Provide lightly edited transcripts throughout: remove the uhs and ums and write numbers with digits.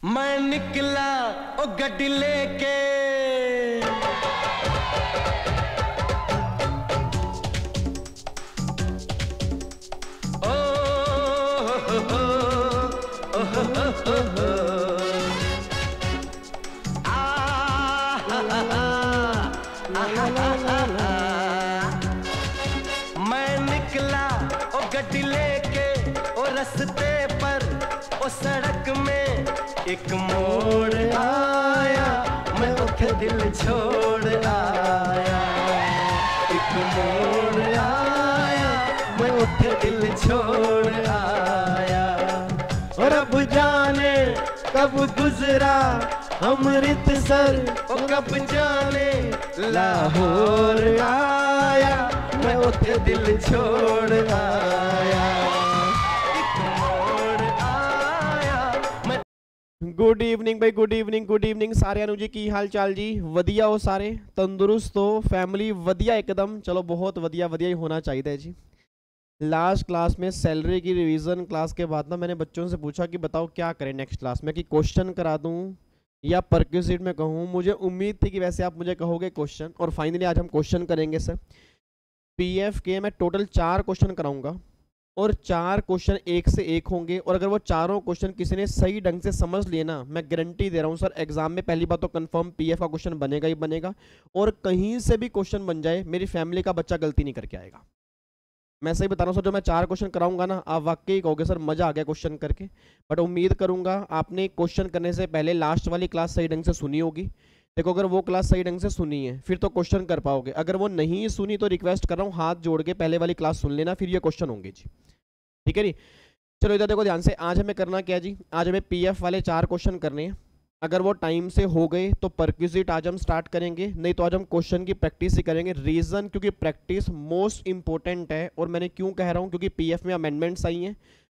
मैं निकला ओ गड्डी लेके, ओ हो, मैं निकला ओ गड्डी लेके, ओ रस्ते पर ओ सड़क में एक मोड़ आया, मैं उठे दिल छोड़ आया। एक मोड़ आया, मैं उठे दिल छोड़ आया। और अब जाने कब गुजरा अमृतसर, ओ कब जाने लाहौर आया, मैं उठे दिल छोड़ आया। गुड इवनिंग भाई, गुड इवनिंग, गुड इवनिंग सारे जी। की हाल चाल जी? वधिया हो सारे? तंदुरुस्त हो? फैमिली वधिया एकदम? चलो बहुत वधिया वधिया ही होना चाहिए जी। लास्ट क्लास में सैलरी की रिवीजन क्लास के बाद ना मैंने बच्चों से पूछा कि बताओ क्या करें नेक्स्ट क्लास में, कि क्वेश्चन करा दूं या परक्यूसिट में कहूँ। मुझे उम्मीद थी कि वैसे आप मुझे कहोगे क्वेश्चन, और फाइनली आज हम क्वेश्चन करेंगे सर। पीएफ के मैं टोटल 4 क्वेश्चन कराऊंगा और 4 क्वेश्चन एक से एक होंगे, और अगर वो चारों क्वेश्चन किसी ने सही ढंग से समझ लिए ना, मैं गारंटी दे रहा हूँ सर एग्जाम में पहली बात तो कंफर्म पीएफ का क्वेश्चन बनेगा ही बनेगा। और कहीं से भी क्वेश्चन बन जाए, मेरी फैमिली का बच्चा गलती नहीं करके आएगा। मैं सही बता रहा हूँ सर, जो मैं 4 क्वेश्चन कराऊंगा ना, आप वाकई कहोगे सर मजा आ गया क्वेश्चन करके। बट उम्मीद करूंगा आपने क्वेश्चन करने से पहले लास्ट वाली क्लास सही ढंग से सुनी होगी। देखो अगर वो क्लास सही ढंग से सुनी है फिर तो क्वेश्चन कर पाओगे, अगर वो नहीं सुनी तो रिक्वेस्ट कर रहा हूँ हाथ जोड़ के पहले वाली क्लास सुन लेना, फिर ये क्वेश्चन होंगे जी। ठीक है जी, चलो इधर देखो ध्यान से। आज हमें करना क्या जी, आज हमें पीएफ वाले 4 क्वेश्चन करने हैं। अगर वो टाइम से हो गए तो परक्यूसिट आज हम स्टार्ट करेंगे, नहीं तो आज हम क्वेश्चन की प्रैक्टिस ही करेंगे। रीजन क्योंकि प्रैक्टिस मोस्ट इंपॉर्टेंट है। और मैंने क्यों कह रहा हूँ, क्योंकि पीएफ में अमेंडमेंट्स आई हैं।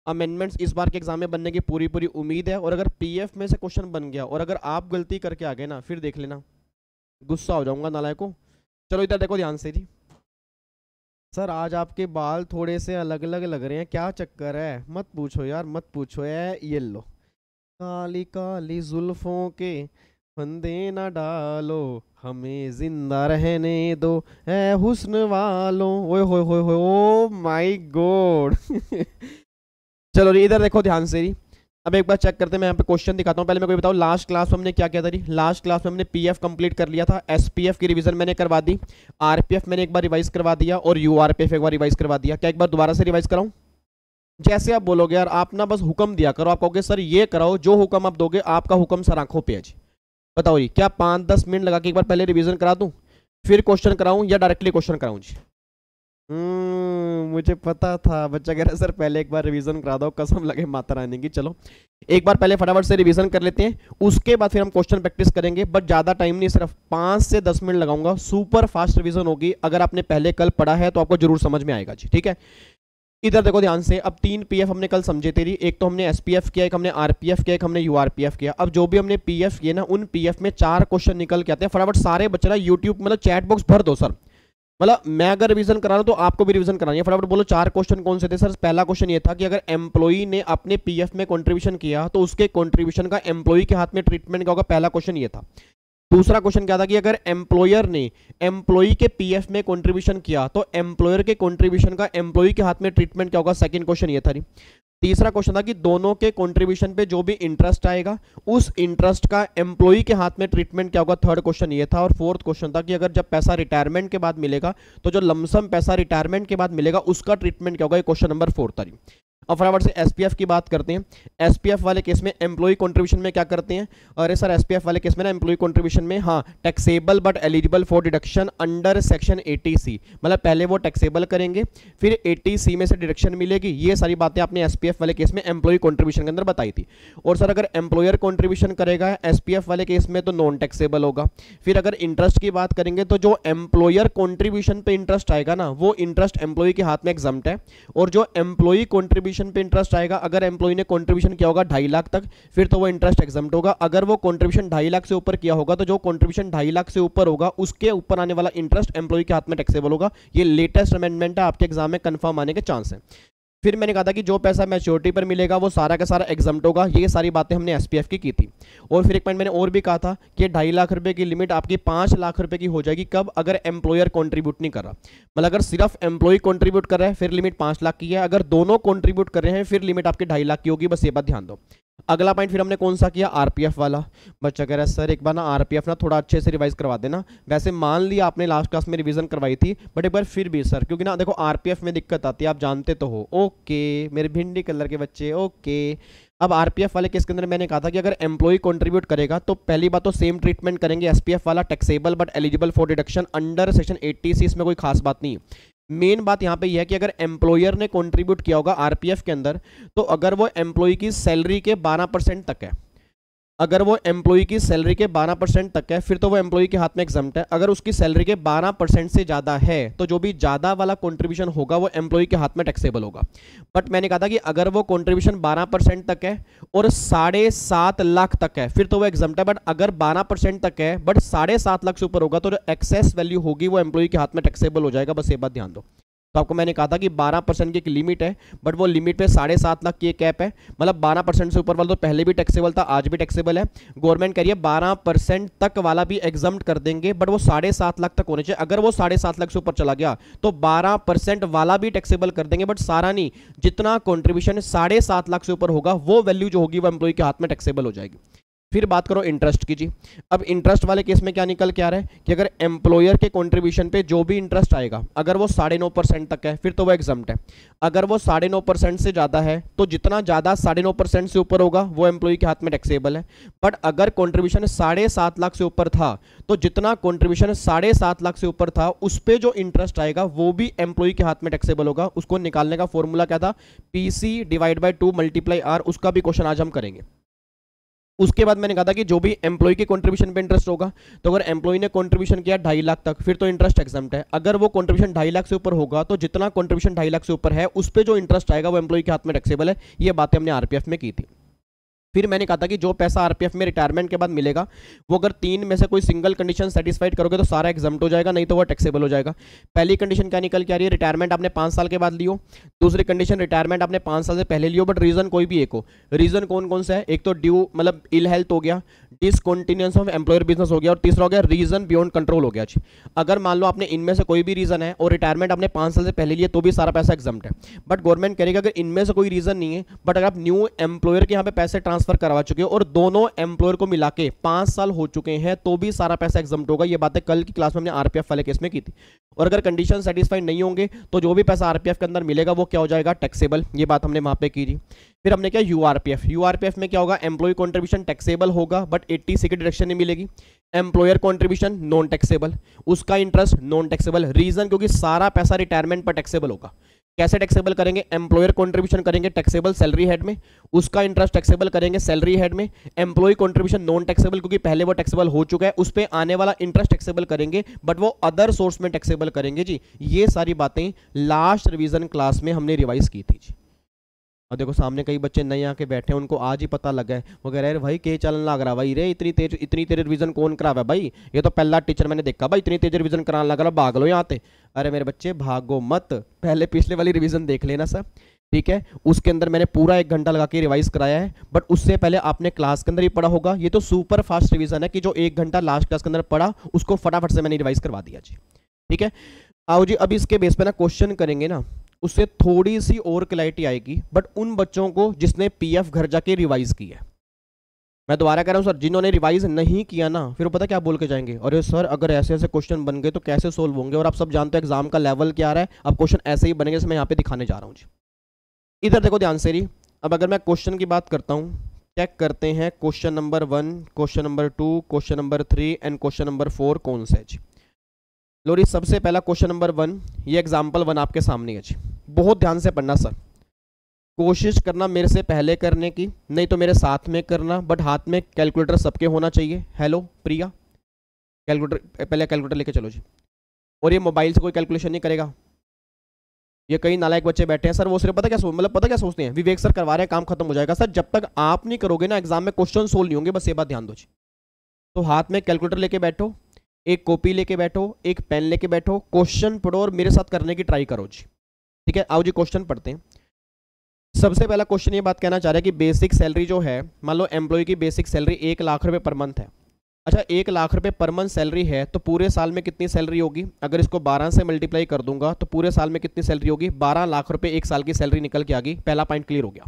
अमेंडमेंट्स इस बार के एग्जाम में बनने की पूरी पूरी उम्मीद है। और अगर पीएफ में से क्वेश्चन बन गया और अगर आप गलती करके आ गए ना, फिर देख लेना गुस्सा हो जाऊंगा नालायक को। चलो इधर देखो ध्यान से जी। सर आज आपके बाल थोड़े से अलग अलग लग रहे हैं, क्या चक्कर है? मत पूछो यार, मत पूछो है। ये लो, काली काली जुल्फों के फंदे ना डालो, हमें जिंदा रहने दो है हुस्न वालों। ओए होए होए होए, ओ माय गॉड। चलो इधर देखो ध्यान से जी। अब एक बार चेक करते हैं, मैं यहाँ पे क्वेश्चन दिखाता हूँ। पहले मैं कोई बताऊँ लास्ट क्लास में हमने क्या किया था जी। लास्ट क्लास में हमने पीएफ कंप्लीट कर लिया था, एसपीएफ की रिवीजन मैंने करवा दी, आरपीएफ मैंने एक बार रिवाइज करवा दिया, और यूआरपीएफ एक बार रिवाइज करवा दिया। क्या एक बार दोबारा से रिवाइज कराऊं? जैसे आप बोलोगे यार, आप ना बस हुक्म दिया करो। आप कहोगे सर ये कराओ, जो हुक्म आप दोगे आपका हुक्म सर आंखों पे है जी। बताओ जी, क्या 5-10 मिनट लगा के एक बार पहले रिवीजन करा दूं, फिर क्वेश्चन कराऊं, या डायरेक्टली क्वेश्चन कराऊं जी? मुझे पता था बच्चा कह रहा है सर पहले एक बार रिवीजन करा दो, कसम लगे माता रानी की। चलो एक बार पहले फटाफट से रिवीजन कर लेते हैं, उसके बाद फिर हम क्वेश्चन प्रैक्टिस करेंगे। बट ज़्यादा टाइम नहीं, सिर्फ 5 से 10 मिनट लगाऊंगा। सुपर फास्ट रिवीजन होगी। अगर आपने पहले कल पढ़ा है तो आपको जरूर समझ में आएगा जी। ठीक है, इधर देखो ध्यान से। अब 3 पीएफ हमने कल समझे तेरी, एक तो हमने एसपीएफ किया, एक हमने आरपीएफ किया, एक हमने यूआरपीएफ किया। अब जो भी हमने पीएफ किए ना, उन पीएफ में 4 क्वेश्चन निकल के आते हैं। फटाफट सारे बच्चे ना यूट्यूब मतलब चैट बॉक्स भर दो सर। मतलब मैं अगर रिवीजन करा रहा हूं तो आपको भी रिवीजन करानी है। फटाफट बोलो 4 क्वेश्चन कौन से थे सर? पहला क्वेश्चन ये था कि अगर एम्प्लॉई ने अपने पीएफ में कंट्रीब्यूशन किया तो उसके कंट्रीब्यूशन का एम्प्लॉई के हाथ में ट्रीटमेंट क्या होगा? पहला क्वेश्चन ये था। दूसरा क्वेश्चन क्या था कि अगर एम्प्लॉयर ने एम्प्लॉई के पीएफ में कंट्रीब्यूशन किया तो एम्प्लॉयर के कंट्रीब्यूशन का एम्प्लॉई के हाथ में ट्रीटमेंट क्या होगा? सेकंड क्वेश्चन ये था। तीसरा क्वेश्चन था कि दोनों के कंट्रीब्यूशन पे जो भी इंटरेस्ट आएगा उस इंटरेस्ट का एम्प्लॉई के हाथ में ट्रीटमेंट क्या होगा? थर्ड क्वेश्चन ये था। और फोर्थ क्वेश्चन था कि अगर जब पैसा रिटायरमेंट के बाद मिलेगा तो जो लमसम पैसा रिटायरमेंट के बाद मिलेगा उसका ट्रीटमेंट क्या होगा? ये क्वेश्चन नंबर 4 था। अब फटाफट से एसपीएफ की बात करते हैं। एसपीएफ वाले केस में एम्प्लॉय कंट्रीब्यूशन में क्या करते हैं? अरे सर एसपीएफ वाले केस में ना एम्प्लॉय कंट्रीब्यूशन में हाँ taxable but eligible for deduction under section 80C, मतलब पहले वो टैक्सेबल करेंगे फिर 80C में से डिडक्शन मिलेगी। ये सारी बातें आपने एसपीएफ वाले केस में एम्प्लॉय कंट्रीब्यूशन के अंदर बताई थी। और सर अगर एम्प्लॉयर कंट्रीब्यूशन करेगा एसपीएफ वाले केस में तो नॉन टैक्सेबल होगा। फिर अगर इंटरेस्ट की बात करेंगे तो जो एम्प्लॉयर कंट्रीब्यूशन पे इंटरेस्ट आएगा ना वो इंटरेस्ट एम्प्लॉय के हाथ में एग्जम्प्ट है। और जो एम्प्लॉय कंट्रीब्यूशन पे इंटरेस्ट आएगा, अगर एम्प्लॉय ने कंट्रीब्यूशन किया होगा 2.5 लाख तक फिर तो वो इंटरेस्ट एग्जम्प्ट होगा। अगर वो कंट्रीब्यूशन 2.5 लाख से ऊपर किया होगा तो जो कंट्रीब्यूशन 2.5 लाख से ऊपर होगा उसके ऊपर आने वाला इंटरेस्ट एम्प्लॉय के हाथ में टैक्सेबल होगा। ये लेटेस्ट अमेंडमेंट है, आपके एग्जाम में कंफर्म आने के चांस है। फिर मैंने कहा था कि जो पैसा मैच्योरिटी पर मिलेगा वो सारा का सारा एग्जम्प्ट होगा। ये सारी बातें हमने एसपीएफ की थी। और फिर एक पॉइंट मैंने और भी कहा था कि 2.5 लाख रुपए की लिमिट आपकी 5 लाख रुपए की हो जाएगी। कब? अगर एम्प्लॉयर कंट्रीब्यूट नहीं कर रहा, मतलब अगर सिर्फ एम्प्लॉय कंट्रीब्यूट कर रहा है फिर लिमिट 5 लाख की है, अगर दोनों कंट्रीब्यूट कर रहे हैं फिर लिमिट आपकी 2.5 लाख की होगी। बस ये बात ध्यान दो। अगला पॉइंट फिर हमने कौन सा किया? आरपीएफ वाला। बच्चा कह रहा है सर एक बार ना आरपीएफ ना थोड़ा अच्छे से रिवाइज करवा देना। वैसे मान लिया आपने लास्ट क्लास में रिवीजन करवाई थी, बट एक बार फिर भी सर, क्योंकि ना देखो आरपीएफ में दिक्कत आती है, आप जानते तो हो। ओके मेरे भिंडी कलर के बच्चे, ओके। अब आरपीएफ वाले केस के अंदर मैंने कहा था कि अगर एम्प्लॉय कंट्रीब्यूट करेगा तो पहली बात तो सेम ट्रीटमेंट करेंगे एसपीएफ वाला, taxable but eligible for deduction under section 80C। इसमें कोई खास बात नहीं है। मेन बात यहाँ पे यह है कि अगर एम्प्लॉयर ने कंट्रीब्यूट किया होगा आरपीएफ के अंदर, तो अगर वो एम्प्लॉय की सैलरी के 12% तक है, अगर वो एम्प्लॉय की सैलरी के 12% तक है फिर तो वो एम्प्लॉय के हाथ में एग्जम्प्ट है। अगर उसकी सैलरी के 12% से ज़्यादा है तो जो भी ज़्यादा वाला कंट्रीब्यूशन होगा वो एम्प्लॉय के हाथ में टैक्सेबल होगा। बट मैंने कहा था कि अगर वो कंट्रीब्यूशन 12% तक है और 7.5 लाख तक है फिर तो वो एग्जम्प्ट है। बट अगर 12% तक है बट 7.5 लाख से ऊपर होगा तो जो एक्सेस वैल्यू होगी वो एम्प्लॉय के हाथ में टैक्सेबल हो जाएगा। बस ये बात ध्यान दो। तो आपको मैंने कहा था कि 12% की एक लिमिट है, बट वो लिमिट पे 7.5 लाख की एक कैप है। मतलब 12% से ऊपर वाला तो पहले भी टैक्सेबल था, आज भी टैक्सेबल है। गवर्नमेंट कह रही है 12% तक वाला भी एग्जम्प्ट कर देंगे, बट वो 7.5 लाख तक होने चाहिए। अगर वो 7.5 लाख से ऊपर चला गया तो 12% वाला भी टैक्सेबल कर देंगे, बट सारा नहीं। जितना कॉन्ट्रीब्यूशन 7.5 लाख से ऊपर होगा वो वैल्यू जो होगी वो एम्प्लॉय के हाथ में टैक्सेबल हो जाएगी। फिर बात करो इंटरेस्ट की जी। अब इंटरेस्ट वाले केस में क्या निकल के आ रहा है कि अगर एम्प्लॉयर के कंट्रीब्यूशन पे जो भी इंटरेस्ट आएगा अगर वो 9.5% तक है फिर तो वो एग्जम्प्ट है। अगर वो 9.5% से ज़्यादा है तो जितना ज़्यादा 9.5% से ऊपर होगा वो एम्प्लॉय के हाथ में टैक्सेबल है। बट अगर कंट्रीब्यूशन 7.5 लाख से ऊपर था तो जितना कंट्रीब्यूशन 7.5 लाख से ऊपर था उस पर जो इंटरेस्ट आएगा वो भी एम्प्लॉय के हाथ में टैक्सेबल होगा। उसको निकालने का फॉर्मूला क्या था? PC/2 × R। उसका भी क्वेश्चन आज हम करेंगे। उसके बाद मैंने कहा था कि जो भी एम्प्लॉय के कंट्रीब्यूशन पे इंटरेस्ट होगा, तो अगर एम्प्लॉय ने कंट्रीब्यूशन किया 2.5 लाख तक फिर तो इंटरेस्ट एग्जम्प्ट है। अगर वो कंट्रीब्यूशन 2.5 लाख से ऊपर होगा तो जितना कंट्रीब्यूशन 2.5 लाख से ऊपर है उस पे जो इंटरेस्ट आएगा वो एम्प्लॉय के हाथ में टैक्सेबल है। ये बातें हमने आरपीएफ में की थी। फिर मैंने कहा था कि जो पैसा आरपीएफ में रिटायरमेंट के बाद मिलेगा वो अगर 3 में से कोई सिंगल कंडीशन सेटिस्फाइड करोगे तो सारा एग्जम्प्ट हो जाएगा, नहीं तो वो टैक्सेबल हो जाएगा। पहली कंडीशन क्या निकल के आ रही है? रिटायरमेंट आपने 5 साल के बाद लियो। दूसरी कंडीशन रिटायरमेंट आपने 5 साल से पहले लियो, बट रीजन कोई भी एक हो। रीजन कौन कौन सा है? एक तो ड्यू मतलब इल हेल्थ हो गया, डिसकंटिन्यूएंस ऑफ एम्प्लॉयर बिजनेस हो गया, और तीसरा हो गया रीजन बियॉन्ड कंट्रोल हो गया। अगर मान लो आपने इनमें से कोई भी रीजन है और रिटायरमेंट आपने 5 साल से पहले लिए तो भी सारा पैसा एग्जम्प्ट है। बट गवर्नमेंट करेगा अगर इनमें से कोई रीजन नहीं है बट अगर आप न्यू एम्प्लॉयर के यहाँ पे पैसे ट्रांसफर करवा चुके हो और दोनों एम्प्लॉयर को मिला के 5 साल हो चुके हैं तो भी सारा पैसा एग्जम्प्ट होगा। ये बातें कल की क्लास में हमने आरपीएफ वाले केस में की थी। और अगर कंडीशन सेटिस्फाइड नहीं होंगे तो जो भी पैसा आरपीएफ के अंदर मिलेगा वो क्या हो जाएगा? टैक्सेबल। ये बात हमने वहां पे की थी। फिर हमने क्या? यूआरपीएफ। यूआरपीएफ में क्या होगा? एम्प्लॉय कंट्रीब्यूशन टैक्सेबल होगा बट 80C की डिडक्शन नहीं मिलेगी। एम्प्लॉयर कंट्रीब्यूशन नॉन टैक्सेबल, उसका इंटरेस्ट नॉन टैक्सेबल। रीजन क्योंकि सारा पैसा रिटायरमेंट पर टैक्सेबल होगा। कैसे टैक्सेबल करेंगे? एम्प्लॉयर कंट्रीब्यूशन करेंगे टैक्सेबल सैलरी हेड में, उसका इंटरेस्ट टैक्सेबल करेंगे सैलरी हेड में। एम्प्लॉय कंट्रीब्यूशन नॉन टैक्सेबल क्योंकि पहले वो टैक्सेबल हो चुका है, उस पर आने वाला इंटरेस्ट टैक्सेबल करेंगे बट वो अदर सोर्स में टैक्सेबल करेंगे जी। ये सारी बातें लास्ट रिवीजन क्लास में हमने रिवाइज की थी जी। और देखो सामने कई बच्चे नए आके बैठे हैं, उनको आज ही पता लगा है। वो कह रहे हैं भाई के चलन लग रहा भाई रे, इतनी तेज रिवीजन कौन करा हुआ है भाई? ये तो पहला टीचर मैंने देखा भाई इतनी तेज रिवीजन कराने लगा रहा, भाग लो यहाँ पे। अरे मेरे बच्चे भागो मत, पहले पिछले वाली रिवीजन देख लेना सर, ठीक है? उसके अंदर मैंने पूरा 1 घंटा लगा के रिवाइज कराया है, बट उससे पहले आपने क्लास के अंदर ही पढ़ा होगा। ये तो सुपर फास्ट रिवीजन है कि जो 1 घंटा लास्ट क्लास के अंदर पढ़ा उसको फटाफट से मैंने रिवाइज करवा दिया जी, ठीक है? आओ जी, अभी इसके बेस पे ना क्वेश्चन करेंगे ना, उससे थोड़ी सी और क्लैरिटी आएगी, बट उन बच्चों को जिसने पीएफ घर जाके रिवाइज किया है। मैं दोबारा कह रहा हूं सर, जिन्होंने रिवाइज नहीं किया ना फिर वो पता क्या बोल के जाएंगे? अरे सर अगर ऐसे ऐसे क्वेश्चन बन गए तो कैसे सोल्व होंगे? और आप सब जानते हो एग्जाम का लेवल क्या आ रहा है, अब क्वेश्चन ऐसे ही बनेंगे जैसे मैं यहाँ पे दिखाने जा रहा हूँ जी। इधर देखो ध्यान से रही। अब अगर मैं क्वेश्चन की बात करता हूँ, चेक करते हैं question number 1, question number 2, question number 3 and question number 4 कौन सा है जी। लो जी, सबसे पहला क्वेश्चन नंबर 1, ये एग्जाम्पल 1 आपके सामने है जी। बहुत ध्यान से पढ़ना सर, कोशिश करना मेरे से पहले करने की, नहीं तो मेरे साथ में करना, बट हाथ में कैलकुलेटर सबके होना चाहिए। हेलो प्रिया, कैलकुलेटर पहले कैलकुलेटर लेके चलो जी। और ये मोबाइल से कोई कैलकुलेशन नहीं करेगा। ये कई नालायक बच्चे बैठे हैं सर, वो सिर्फ पता क्या सोचते हैं? विवेक सर करवा रहे हैं, काम खत्म हो जाएगा। सर जब तक आप नहीं करोगे ना एग्जाम में क्वेश्चन सोल्व नहीं होंगे, बस ये बात ध्यान दो जी। तो हाथ में कैलकुलेटर लेके बैठो, एक कॉपी लेके बैठो, एक पेन लेके बैठो, क्वेश्चन पढ़ो और मेरे साथ करने की ट्राई करो जी, ठीक है? आओ जी क्वेश्चन पढ़ते हैं। सबसे पहला क्वेश्चन ये बात कहना चाह रहा है कि बेसिक सैलरी जो है, मान लो एम्प्लॉय की बेसिक सैलरी 1 लाख रुपए पर मंथ है। अच्छा, 1 लाख रुपए पर मंथ सैलरी है तो पूरे साल में कितनी सैलरी होगी? अगर इसको 12 से मल्टीप्लाई कर दूंगा तो पूरे साल में कितनी सैलरी होगी? 12 लाख रुपए एक साल की सैलरी निकल के आ गई। पहला पॉइंट क्लियर हो गया।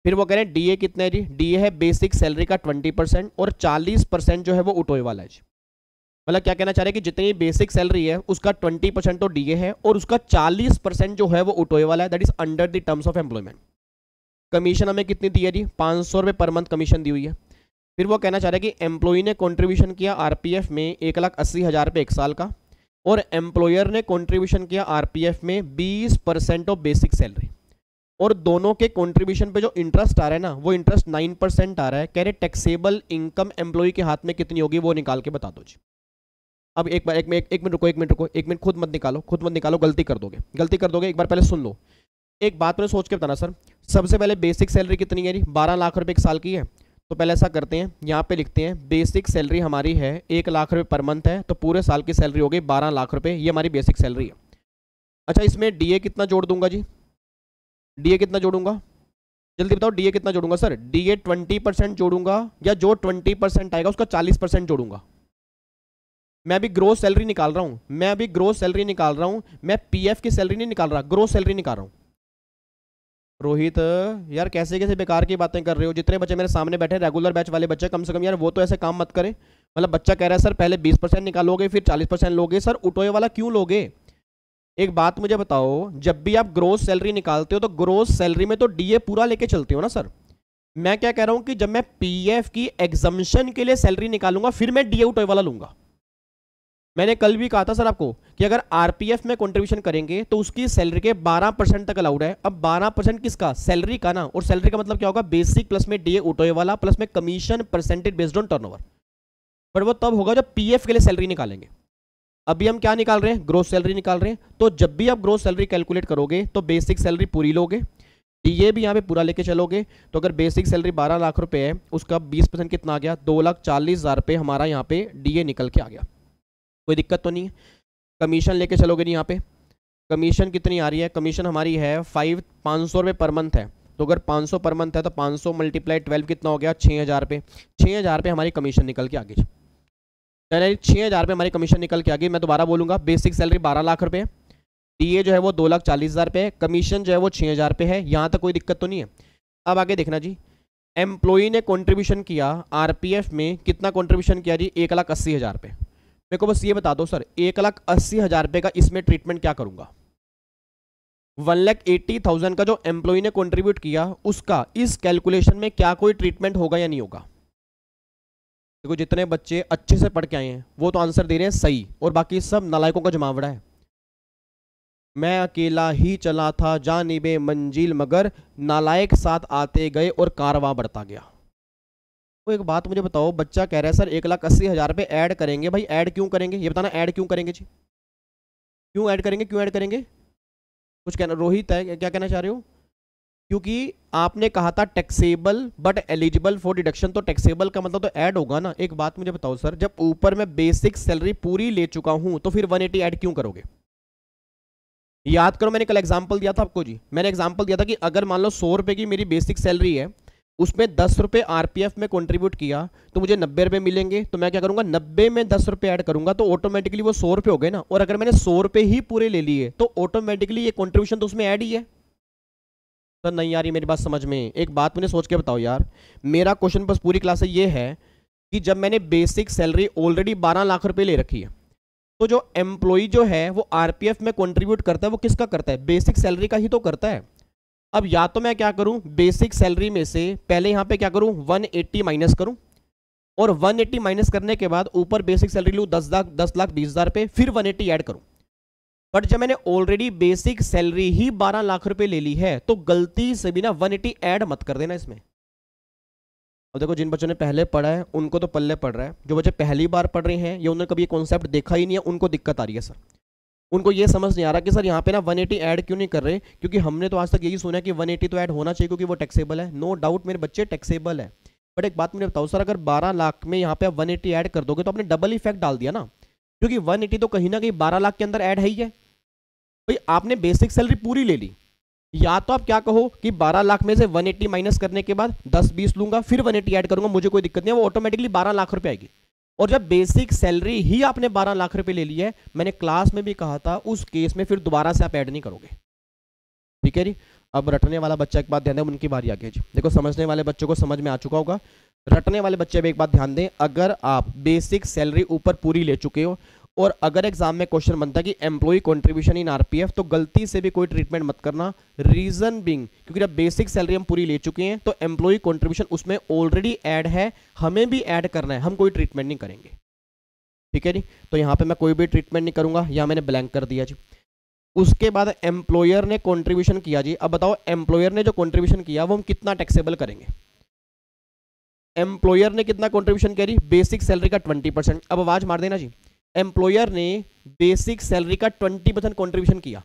फिर वो कह रहे हैं डीए कितना है जी? डीए है बेसिक सैलरी का 20% और 40% जो है वो उठोए वाला है जी। मतलब क्या कहना चाह रहे हैं कि जितनी बेसिक सैलरी है उसका 20% तो डीए है और उसका 40% जो है वो उठोए वाला है, that is under the terms of employment. Commission हमें कितनी दी है जी? 500 रुपये पर मंथ कमीशन दी हुई है। फिर वो कहना चाह रहा है कि एम्प्लॉय ने कंट्रीब्यूशन किया आरपीएफ में 1,80,000 रुपये एक साल का, और एम्प्लॉयर ने कंट्रीब्यूशन किया आरपीएफ में 20% ऑफ बेसिक सैलरी, और दोनों के कंट्रीब्यूशन पे जो इंटरेस्ट आ रहा है ना, वो इंटरेस्ट 9% आ रहा है। कह रहे टैक्सेबल इनकम एम्प्लॉय के हाथ में कितनी होगी वो निकाल के बता दो जी। अब एक मिनट रुको, एक मिनट खुद मत निकालो, गलती कर दोगे। एक बार पहले सुन लो, एक बात मैंने सोच के बताना सर। सबसे पहले बेसिक सैलरी कितनी है जी? 12 लाख रुपए एक साल की है। तो पहले ऐसा करते हैं, यहाँ पे लिखते हैं बेसिक सैलरी हमारी है 1 लाख रुपए पर मंथ है, तो पूरे साल की सैलरी हो गई 12 लाख रुपए, ये हमारी बेसिक सैलरी है। अच्छा, इसमें डीए कितना जोड़ दूंगा जी? डीए कितना जोड़ूंगा? जल्दी बताओ, डीए कितना जोड़ूंगा सर? डीए 20% जोड़ूंगा, या जो 20% आएगा उसका 40% जोड़ूंगा? मैं अभी ग्रोस सैलरी निकाल रहा हूं, मैं पीएफ की सैलरी नहीं निकाल रहा, ग्रोस सैलरी निकाल रहा हूं। रोहित यार कैसे कैसे बेकार की बातें कर रहे हो। जितने बच्चे मेरे सामने बैठे रेगुलर बैच वाले बच्चे, कम से कम यार वो तो ऐसे काम मत करें। मतलब बच्चा कह रहा है सर पहले 20% निकालोगे फिर 40% लोगे। सर उठोए वाला क्यों लोगे? एक बात मुझे बताओ, जब भी आप ग्रोस सैलरी निकालते हो तो ग्रोस सैलरी में तो डीए पूरा लेके चलते हो ना सर। मैं क्या कह रहा हूं कि जब मैं पीएफ की एग्जम्पशन के लिए सैलरी निकालूंगा फिर मैं डीए उठोए वाला लूंगा। मैंने कल भी कहा था सर आपको कि अगर आरपीएफ में कंट्रीब्यूशन करेंगे तो उसकी सैलरी के 12% तक अलाउड है। अब 12% किसका? सैलरी का ना। और सैलरी का मतलब क्या होगा? बेसिक प्लस में डीए उठोए वाला प्लस में commission percentage based on turnover. पर वो तब होगा जब पीएफ के लिए सैलरी निकालेंगे। अभी हम क्या निकाल रहे हैं? ग्रोस सैलरी निकाल रहे हैं। तो जब भी आप ग्रोस सैलरी कैलकुलेट करोगे तो बेसिक सैलरी पूरी लोगे, डीए भी यहाँ पे पूरा लेके चलोगे। तो अगर बेसिक सैलरी 12 लाख रुपए है, उसका 20% कितना आ गया? 2,40,000 रुपये हमारा यहाँ पे डीए निकल के आ गया। कोई दिक्कत तो नहीं है। कमीशन लेके चलोगे नहीं, यहाँ पे कमीशन कितनी आ रही है? कमीशन हमारी है 500 रुपये पर मंथ है। तो अगर 500 पर मंथ है तो 500 × 12 कितना हो गया? 6,000 रुपये। 6,000 रुपये हमारी कमीशन निकल के आ गई। चलिए 6,000 रुपये हमारी कमीशन निकल के आ गई। मैं दोबारा बोलूँगा, बेसिक सैलरी 12 लाख रुपये, डीए जो है वो 2,40,000 रुपये, कमीशन जो है वो 6,000 रुपये है। यहाँ तक कोई दिक्कत तो नहीं है। अब आगे देखना जी, एम्प्लॉई ने कॉन्ट्रीब्यूशन किया आरपीएफ में, कितना कॉन्ट्रीब्यूशन किया जी? 1,80,000 रुपये। मेरे को बस ये बता दो सर, 1,80,000 रुपये का इसमें ट्रीटमेंट क्या करूंगा? 1,80,000 का जो एम्प्लॉय ने कंट्रीब्यूट किया उसका इस कैलकुलेशन में क्या कोई ट्रीटमेंट होगा या नहीं होगा? देखो जितने बच्चे अच्छे से पढ़ के आए हैं वो तो आंसर दे रहे हैं सही, और बाकी सब नालायकों का जमावड़ा है। मैं अकेला ही चला था जानिबे मंजिल, मगर नालायक साथ आते गए और कारवां बढ़ता गया। तो एक बात मुझे बताओ, बच्चा कह रहा है सर 1,80,000 रुपये ऐड करेंगे। भाई ऐड क्यों करेंगे? ये बताना, ऐड क्यों करेंगे जी? क्यों ऐड करेंगे? कुछ कहना रोहित है, क्या कहना चाह रहे हो? क्योंकि आपने कहा था taxable but eligible for deduction, तो टैक्सेबल का मतलब तो ऐड होगा ना। एक बात मुझे बताओ सर, जब ऊपर मैं बेसिक सैलरी पूरी ले चुका हूं तो फिर 180 ऐड क्यों करोगे? याद करो मैंने कल एग्जाम्पल दिया था आपको जी। मैंने एग्जाम्पल दिया था कि अगर मान लो 100 रुपये की मेरी बेसिक सैलरी है, उसमें 10 रुपये आरपीएफ में कंट्रीब्यूट किया तो मुझे 90 रुपये मिलेंगे। तो मैं क्या करूंगा? 90 में 10 रुपये ऐड करूंगा तो ऑटोमेटिकली वो 100 रुपये हो गए ना। और अगर मैंने 100 रुपये ही पूरे ले लिए तो ऑटोमेटिकली ये कंट्रीब्यूशन तो उसमें ऐड ही है। सर नहीं यार, ये मेरी बात समझ में। एक बात मुझे सोच के बताओ यार, मेरा क्वेश्चन बस पूरी क्लास से ये है कि जब मैंने बेसिक सैलरी ऑलरेडी 12 लाख रुपये ले रखी है तो जो एम्प्लॉय जो है वो आरपीएफ में कंट्रीब्यूट करता है, वो किसका करता है? बेसिक सैलरी का ही तो करता है। अब या तो मैं क्या करूं, बेसिक सैलरी में से पहले यहां पे क्या करूं? 180 माइनस करूं, और 180 माइनस करने के बाद ऊपर बेसिक सैलरी लूं 10,20,000 रुपये, फिर 180 ऐड करूं। बट जब मैंने ऑलरेडी बेसिक सैलरी ही 12 लाख रुपए ले ली है तो गलती से भी ना 180 ऐड मत कर देना इसमें। अब देखो जिन बच्चों ने पहले पढ़ा है उनको तो पल्ले पड़ रहा है, जो बच्चे पहली बार पढ़ रहे हैं या उन्होंने कभी ये कॉन्सेप्ट देखा ही नहीं है उनको दिक्कत आ रही है सर। उनको ये समझ नहीं आ रहा कि सर यहाँ पे ना 180 ऐड क्यों नहीं कर रहे, क्योंकि हमने तो आज तक यही सुना कि 180 तो ऐड होना चाहिए क्योंकि वो टैक्सेबल है। नो डाउट मेरे बच्चे टैक्सेबल है, बट एक बात मुझे बताओ सर, अगर 12 लाख में यहाँ पे आप 180 ऐड कर दोगे तो आपने डबल इफेक्ट डाल दिया ना, क्योंकि 180 तो कहीं ना कहीं 12 लाख के अंदर ऐड है ही है। भाई आपने बेसिक सैलरी पूरी ले ली, या तो आप क्या कहो कि 12 लाख में से 180 माइनस करने के बाद 10-20 लूंगा, फिर 180 ऐड करूंगा, मुझे कोई दिक्कत नहीं है, वो ऑटोमेटिकली 12 लाख रुपए आएगी। और जब बेसिक सैलरी ही आपने 12 लाख रुपए ले ली है, मैंने क्लास में भी कहा था, उस केस में फिर दोबारा से आप ऐड नहीं करोगे। ठीक है जी। अब रटने वाला बच्चा एक बात ध्यान दें, उनकी बारी आ गई जी। देखो समझने वाले बच्चों को समझ में आ चुका होगा, रटने वाले बच्चे भी एक बात ध्यान दें, अगर आप बेसिक सैलरी ऊपर पूरी ले चुके हो और अगर एग्जाम में क्वेश्चन बनता है कि एम्प्लॉय कंट्रीब्यूशन इन आरपीएफ, तो गलती से भी कोई ट्रीटमेंट मत करना। रीजन बिंग, क्योंकि जब बेसिक सैलरी हम पूरी ले चुके हैं तो एम्प्लॉय कंट्रीब्यूशन उसमें ऑलरेडी ऐड है, हमें भी ऐड करना है, हम कोई ट्रीटमेंट नहीं करेंगे। ठीक है जी। तो यहाँ पे मैं कोई भी ट्रीटमेंट नहीं करूंगा, या मैंने ब्लैंक कर दिया जी। उसके बाद एम्प्लॉयर ने कंट्रीब्यूशन किया जी। अब बताओ एम्प्लॉयर ने जो कंट्रीब्यूशन किया वो हम कितना टैक्सेबल करेंगे। एम्प्लॉयर ने कितना कंट्रीब्यूशन किया जी? बेसिक सैलरी का 20%। अब आवाज मार देना जी। एम्प्लॉयर ने बेसिक सैलरी का 20% कंट्रीब्यूशन किया।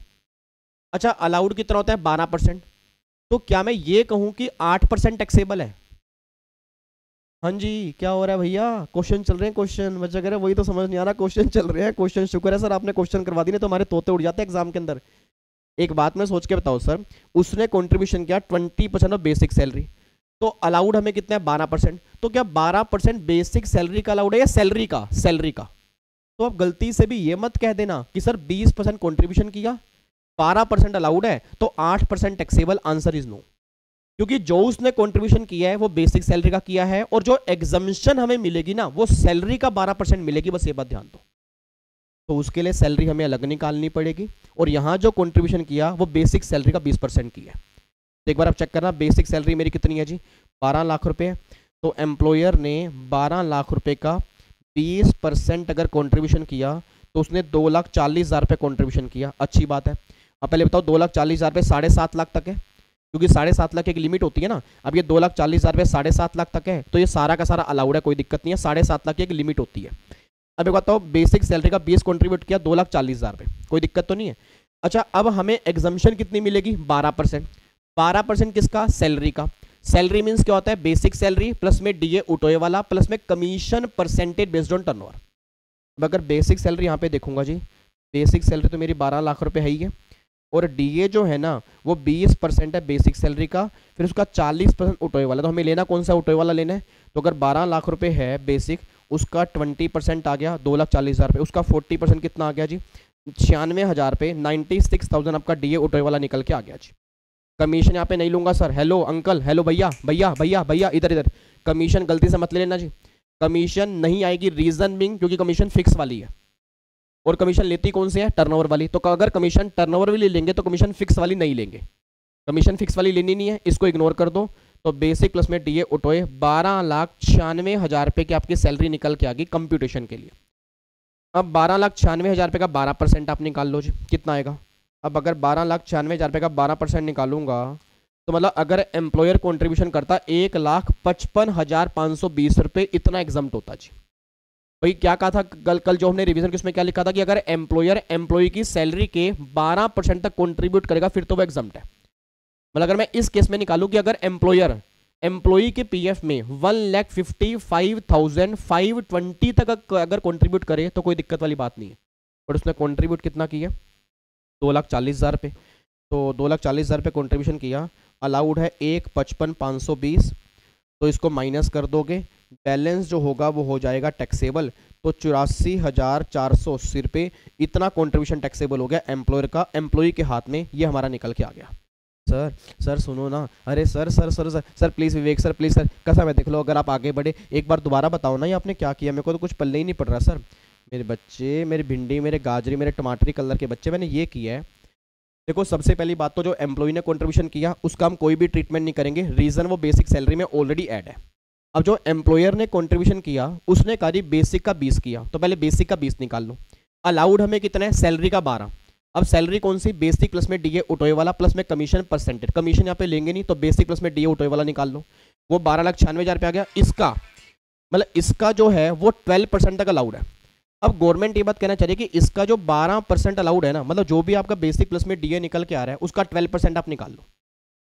अच्छा, अलाउड कितना होता है? 12%। तो क्या मैं ये कहूं कि 8% टैक्सेबल है? हाँ जी, क्या हो रहा है भैया? क्वेश्चन चल रहे हैं, क्वेश्चन बच्चा कह रहे हैं वही तो समझ नहीं आ रहा, क्वेश्चन चल रहे हैं क्वेश्चन। शुक्र है सर आपने क्वेश्चन करवा दी, नहीं तो हमारे तोते उड़ जाते एग्जाम के अंदर। एक बात मैं सोच के बताओ सर, उसने कंट्रीब्यूशन किया 20% ऑफ बेसिक सैलरी, तो अलाउड हमें कितना है? 12%। तो क्या 12% बेसिक सैलरी का अलाउड है या सैलरी का? सैलरी का। तो आप गलती से भी ये मत कह देना कि सर 20% कंट्रीब्यूशन किया, 12% अलाउड है, तो 8% टैक्सेबल। आंसर इज नो, क्योंकि जो उसने कंट्रीब्यूशन किया है वो बेसिक सैलरी का किया है, और जो एग्जम्पशन हमें मिलेगी ना वो सैलरी का 12% मिलेगी, बस ये बात ध्यान दो। तो उसके लिए सैलरी हमें अलग निकालनी पड़ेगी, और यहां जो कंट्रीब्यूशन किया वो बेसिक सैलरी का 20% की है। तो एक बार आप चेक करना, बेसिक सैलरी मेरी कितनी है जी? 12 लाख रुपए। तो एम्प्लॉयर ने 12 लाख रुपए का 20% अगर कंट्रीब्यूशन किया तो उसने 2,40,000 रुपये कंट्रीब्यूशन किया। अच्छी बात है। अब पहले बताओ 2,40,000 रुपये 7.5 लाख तक है, क्योंकि 7.5 लाख की एक लिमिट होती है ना। अब ये 2,40,000 रुपये 7.5 लाख तक है, तो ये सारा का सारा अलाउड है, कोई दिक्कत नहीं है। 7.5 लाख की एक लिमिट होती है। अब एक बताओ, बेसिक सैलरी का 20 कंट्रीब्यूट किया, 2,40,000 रुपये, कोई दिक्कत तो नहीं है। अच्छा, अब हमें एग्जम्पशन कितनी मिलेगी? 12%। 12% किसका? सैलरी का। सैलरी मीन्स क्या होता है? बेसिक सैलरी प्लस में डीए उठोए वाला प्लस में commission percentage based on turnover. अब अगर बेसिक सैलरी यहाँ पे देखूंगा जी, बेसिक सैलरी तो मेरी 12 लाख रुपए है ही है, और डीए जो है ना वो 20% है बेसिक सैलरी का, फिर उसका 40% उठोए वाला। तो हमें लेना कौन सा उठोए वाला लेना है? तो अगर 12 लाख रुपए है बेसिक, उसका 20% आ गया 2,40,000 रुपये, उसका 40% कितना आ गया जी? 96,000 रुपये। 96,000 आपका डीए उठोए वाला निकल के आ गया जी। कमीशन यहाँ पे नहीं लूंगा सर। हेलो अंकल, हेलो भैया, भैया भैया भैया, इधर इधर, कमीशन गलती से मत ले लेना जी, कमीशन नहीं आएगी। रीजन बिंग, क्योंकि कमीशन फिक्स वाली है, और कमीशन लेती कौन से है? टर्नओवर वाली। तो अगर कमीशन टर्नओवर वाली लेंगे तो कमीशन फिक्स वाली नहीं लेंगे, कमीशन फिक्स वाली लेनी नहीं है, इसको इग्नोर कर दो। तो बेसिक प्लस में डीए उठोए 12,96,000 रुपये की आपकी सैलरी निकल के आ गई कंप्यूटेशन के लिए। अब 12,96,000 रुपये का 12% आप निकाल लो जी, कितना आएगा? अब अगर 12,96,000 रुपये का 12% निकालूंगा तो मतलब अगर एम्प्लॉयर कंट्रीब्यूशन करता 1,55,520 रुपये, इतना एग्जम्प्ट होता जी। भाई क्या कहा था कल जो हमने रिवीजन किसमें क्या लिखा था कि अगर एम्प्लॉयर एम्प्लॉय की सैलरी के 12% तक कंट्रीब्यूट करेगा फिर तो वो एग्जम्प्ट है। मतलब अगर मैं इस केस में निकालूं कि अगर एम्प्लॉयर एम्प्लॉय के पीएफ में 1,55,520 तक अगर कंट्रीब्यूट करे तो कोई दिक्कत वाली बात नहीं है, बट उसने कंट्रीब्यूट कितना किया? 2,40,000 रुपये। तो 2,40,000 रुपये कंट्रीब्यूशन किया, अलाउड है 1,55,520, तो इसको माइनस कर दोगे, बैलेंस जो होगा वो हो जाएगा टैक्सेबल। तो 84,480 रुपये इतना कंट्रीब्यूशन टैक्सेबल हो गया एम्प्लॉयर का, एम्प्लॉय के हाथ में, ये हमारा निकल के आ गया। सर सुनो ना, अरे sir sir sir sir sir please Vivek sir, please sir, कसम है देख लो अगर आप आगे बढ़े, एक बार दोबारा बताओ ना ये आपने क्या किया, मेरे को तो कुछ पल्ले ही नहीं पड़ रहा सर। मेरे बच्चे, मेरी भिंडी, मेरे गाजरी, मेरे टमाटरी कलर के बच्चे, मैंने ये किया है। देखो सबसे पहली बात तो जो एम्प्लॉय ने कंट्रीब्यूशन किया उसका हम कोई भी ट्रीटमेंट नहीं करेंगे, रीज़न वो बेसिक सैलरी में ऑलरेडी ऐड है। अब जो एम्प्लॉयर ने कंट्रीब्यूशन किया उसने कहा जी बेसिक का 20 किया, तो पहले बेसिक का 20 निकाल लो। अलाउड हमें कितना है? सैलरी का 12। अब सैलरी कौन सी? बेसिक प्लस में डीए उठोए वाला प्लस में कमीशन परसेंटेज, कमीशन यहाँ पे लेंगे नहीं तो बेसिक प्लस में डीए उठोए वाला निकाल लो, वो 12,96,000 रुपये आ गया। इसका मतलब इसका जो है वो 12% तक अलाउड है। अब गवर्नमेंट ये बात कहना चाहिए कि इसका जो 12% अलाउड है ना, मतलब जो भी आपका बेसिक प्लस में डीए निकल के आ रहा है उसका 12% आप निकाल लो।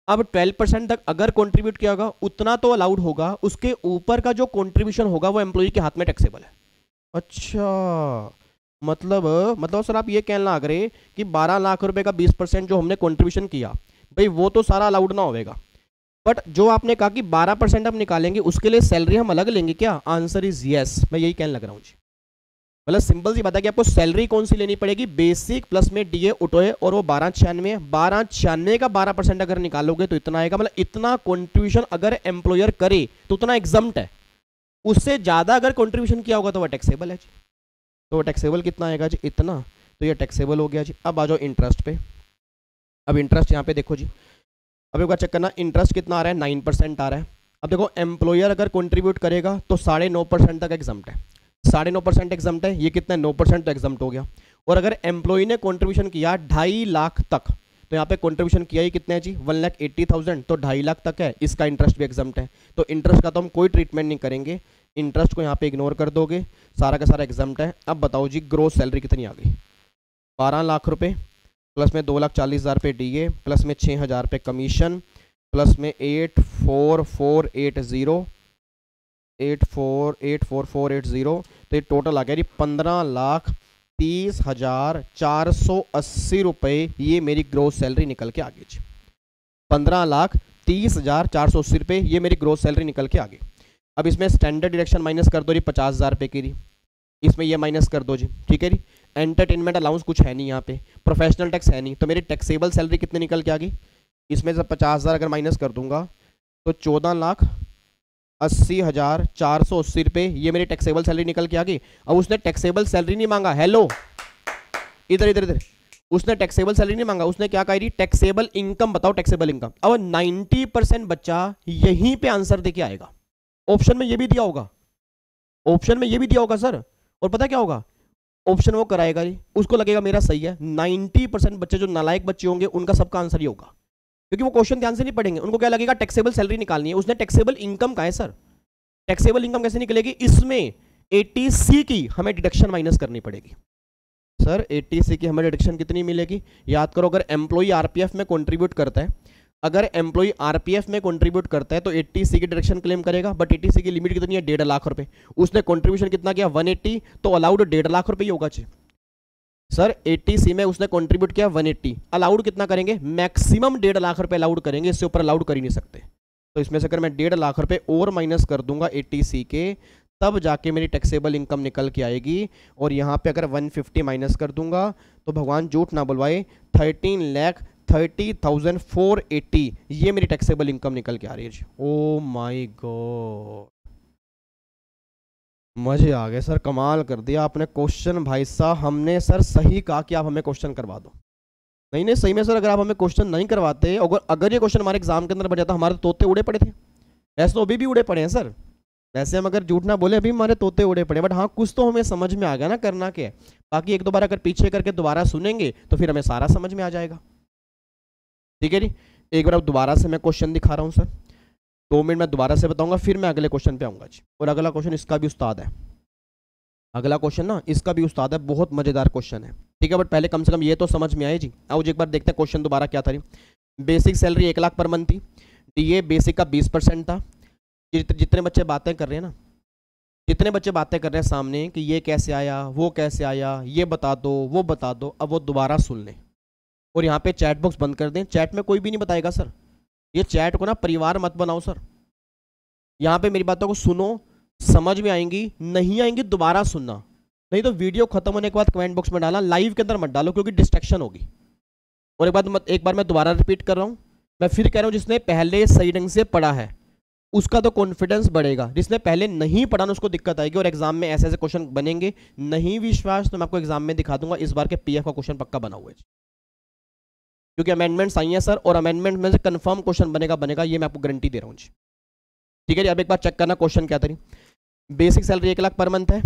अब 12% तक अगर कंट्रीब्यूट किया होगा उतना तो अलाउड होगा, उसके ऊपर का जो कंट्रीब्यूशन होगा वो एम्प्लॉय के हाथ में टैक्सेबल है। अच्छा मतलब सर आप ये कहना लग रहे कि 12 लाख रुपए का 20% जो हमने कंट्रीब्यूशन किया, भाई वो तो सारा अलाउड ना होगा, बट जो आपने कहा कि 12% हम निकालेंगे उसके लिए सैलरी हम अलग लेंगे क्या? आंसर इज यस, मैं यही कहने लग रहा हूँ जी। मतलब सिंपल सी बात है कि आपको सैलरी कौन सी लेनी पड़ेगी, बेसिक प्लस में डीए उठोए, और वो 1296 है। 1296 का 12% अगर निकालोगे तो इतना आएगा, मतलब इतना कॉन्ट्रीब्यूशन अगर एम्प्लॉयर करे तो उतना एग्जम्प्ट है। उससे ज्यादा अगर कॉन्ट्रीब्यूशन किया होगा तो वह टैक्सेबल है जी। तो टैक्सेबल कितना आएगा जी? इतना। तो ये टैक्सेबल हो गया जी। अब आ जाओ इंटरेस्ट पे। अब इंटरेस्ट यहाँ पे देखो जी, अब एक बार चेक करना, इंटरेस्ट कितना आ रहा है? 9% आ रहा है। अब देखो एम्प्लॉयर अगर कंट्रीब्यूट करेगा तो 9.5% तक एग्जम्प्ट है। 9.5% एग्जम्प्ट है, ये कितना है? 9% तो एग्जम्प्ट हो गया। और अगर एम्प्लॉय ने कंट्रीब्यूशन किया 2.5 लाख तक, तो यहाँ पे कंट्रीब्यूशन किया ही कितना है जी? 1,80,000, तो 2.5 लाख तक है, इसका इंटरेस्ट भी एग्जम्प्ट है। तो इंटरेस्ट का तो हम कोई ट्रीटमेंट नहीं करेंगे, इंटरेस्ट को यहाँ पे इग्नोर कर दोगे, सारा का सारा एग्जम्प्ट है। अब बताओ जी ग्रोस सैलरी कितनी आ गई? 12 लाख रुपये, प्लस में 2,40,000 रुपये डीए, प्लस में 6,000 रुपये कमीशन, प्लस में 84480, तो ये टोटल आ गया जी 15,30,480 रुपये। ये मेरी ग्रोस सैलरी निकल के आ गई जी। 15,30,480 रुपये ये मेरी ग्रोस सैलरी निकल के आ गई। अब इसमें स्टैंडर्ड डिडक्शन माइनस कर दो जी 50,000 रुपये की जी, इसमें ये माइनस कर दो जी, ठीक है जी। एंटरटेनमेंट अलाउंस कुछ है नहीं यहाँ पे, प्रोफेशनल टैक्स है नहीं, तो मेरी टैक्सेबल सैलरी कितनी निकल के आ गई? इसमें से 50,000 अगर माइनस कर दूंगा तो 14,80,480 रुपये ये मेरी टैक्सेबल सैलरी निकल के आ गई। अब उसने टैक्सेबल सैलरी नहीं मांगा, हेलो इधर इधर इधर, उसने टैक्सेबल सैलरी नहीं मांगा, उसने क्या कही? टैक्सेबल इनकम बताओ, टैक्सेबल इनकम। अब 90% बच्चा यहीं पे आंसर देके आएगा। ऑप्शन में ये भी दिया होगा, ऑप्शन में ये भी दिया होगा सर, और पता क्या होगा? ऑप्शन वो कराएगा जी, उसको लगेगा मेरा सही है। 90% बच्चे जो नालायक बच्चे होंगे उनका सबका आंसर ही होगा, क्योंकि वो क्वेश्चन ध्यान से नहीं पढ़ेंगे। उनको क्या लगेगा? टैक्सेबल सैलरी निकालनी है, उसने टैक्सेबल इनकम का है सर। टैक्सेबल इनकम कैसे निकलेगी? इसमें 80C की हमें डिडक्शन माइनस करनी पड़ेगी। सर 80C की हमें डिडक्शन कितनी मिलेगी? याद करो, अगर एम्प्लॉई आरपीएफ में कंट्रीब्यूट करता है, अगर एम्प्लॉई आरपीएफ में कंट्रीब्यूट करता है तो 80C की डिडक्शन क्लेम करेगा, बट 80C की लिमिट कितनी है? 1.5 लाख रुपए। उसने कंट्रीब्यूशन कितना किया? 180, तो अलाउड 1.5 लाख रुपए ही होगा चाहिए सर। 80C में उसने कंट्रीब्यूट किया 180, अलाउड कितना करेंगे? मैक्सिमम 1.5 लाख रुपए अलाउड करेंगे, इससे ऊपर अलाउड कर ही नहीं सकते। तो इसमें से अगर मैं 1.5 लाख रुपए और माइनस कर दूंगा 80C के, तब जाके मेरी टैक्सेबल इनकम निकल के आएगी। और यहाँ पे अगर 150 माइनस कर दूंगा तो भगवान झूठ ना बुलवाए 13,30,480 ये मेरी टैक्सेबल इनकम निकल के आ रही है जी। ओ माय गॉड, मजे आ गए सर, कमाल कर दिया आपने क्वेश्चन भाई साहब। हमने सर सही कहा कि आप हमें क्वेश्चन करवा दो। नहीं नहीं सही में सर, अगर आप हमें क्वेश्चन नहीं करवाते, अगर ये क्वेश्चन हमारे एग्जाम के अंदर बन जाता, हमारे तोते उड़े पड़े थे। ऐसे तो अभी भी उड़े पड़े हैं सर, वैसे हम अगर झूठ ना बोले अभी हमारे तोते उड़े पड़े, बट हाँ कुछ तो हमें समझ में आ गया ना करना क्या है। बाकी एक दो बार अगर पीछे करके दोबारा सुनेंगे तो फिर हमें सारा समझ में आ जाएगा, ठीक है जी। एक बार अब दोबारा से मैं क्वेश्चन दिखा रहा हूँ सर, 2 मिनट में दोबारा से बताऊंगा, फिर मैं अगले क्वेश्चन पे आऊंगा जी। और अगला क्वेश्चन इसका भी उस्ताद है, अगला क्वेश्चन ना इसका भी उस्ताद है, बहुत मजेदार क्वेश्चन है, ठीक है। बट पहले कम से कम ये तो समझ में आए जी। आओ जी एक बार देखते हैं क्वेश्चन दोबारा क्या था। Basic salary 1 lakh per month थी, डीए बेसिक का 20% था। जितने बच्चे बातें कर रहे हैं ना, जितने बच्चे बातें कर रहे हैं सामने कि ये कैसे आया, वो कैसे आया, ये बता दो, वो बता दो, अब वो दोबारा सुन लें। और यहाँ पे चैट बॉक्स बंद कर दें, चैट में कोई भी नहीं बताएगा सर। ये चैट को ना परिवार मत बनाओ सर। यहाँ पे मेरी बातों को सुनो, समझ में आएंगी, नहीं आएंगी दोबारा सुनना, नहीं तो वीडियो खत्म होने के बाद कमेंट बॉक्स में डालना, लाइव के अंदर मत डालो क्योंकि डिस्ट्रैक्शन होगी। और एक बार मैं दोबारा रिपीट कर रहा हूँ, मैं फिर कह रहा हूँ, जिसने पहले सही ढंग से पढ़ा है उसका तो कॉन्फिडेंस बढ़ेगा, जिसने पहले नहीं पढ़ा ना उसको दिक्कत आएगी। और एग्जाम में ऐसे ऐसे क्वेश्चन बनेंगे, नहीं विश्वास तो मैं आपको एग्जाम में दिखा दूंगा, इस बार के पीएफ का क्वेश्चन पक्का बना हुआ है, क्योंकि अमेंडमेंट्स आई हैं सर, और अमेंडमेंट में से कंफर्म क्वेश्चन बनेगा, ये मैं आपको गारंटी दे रहा हूँ जी, ठीक है जी। अब एक बार चेक करना क्वेश्चन क्या था। Basic salary 1 lakh per month है,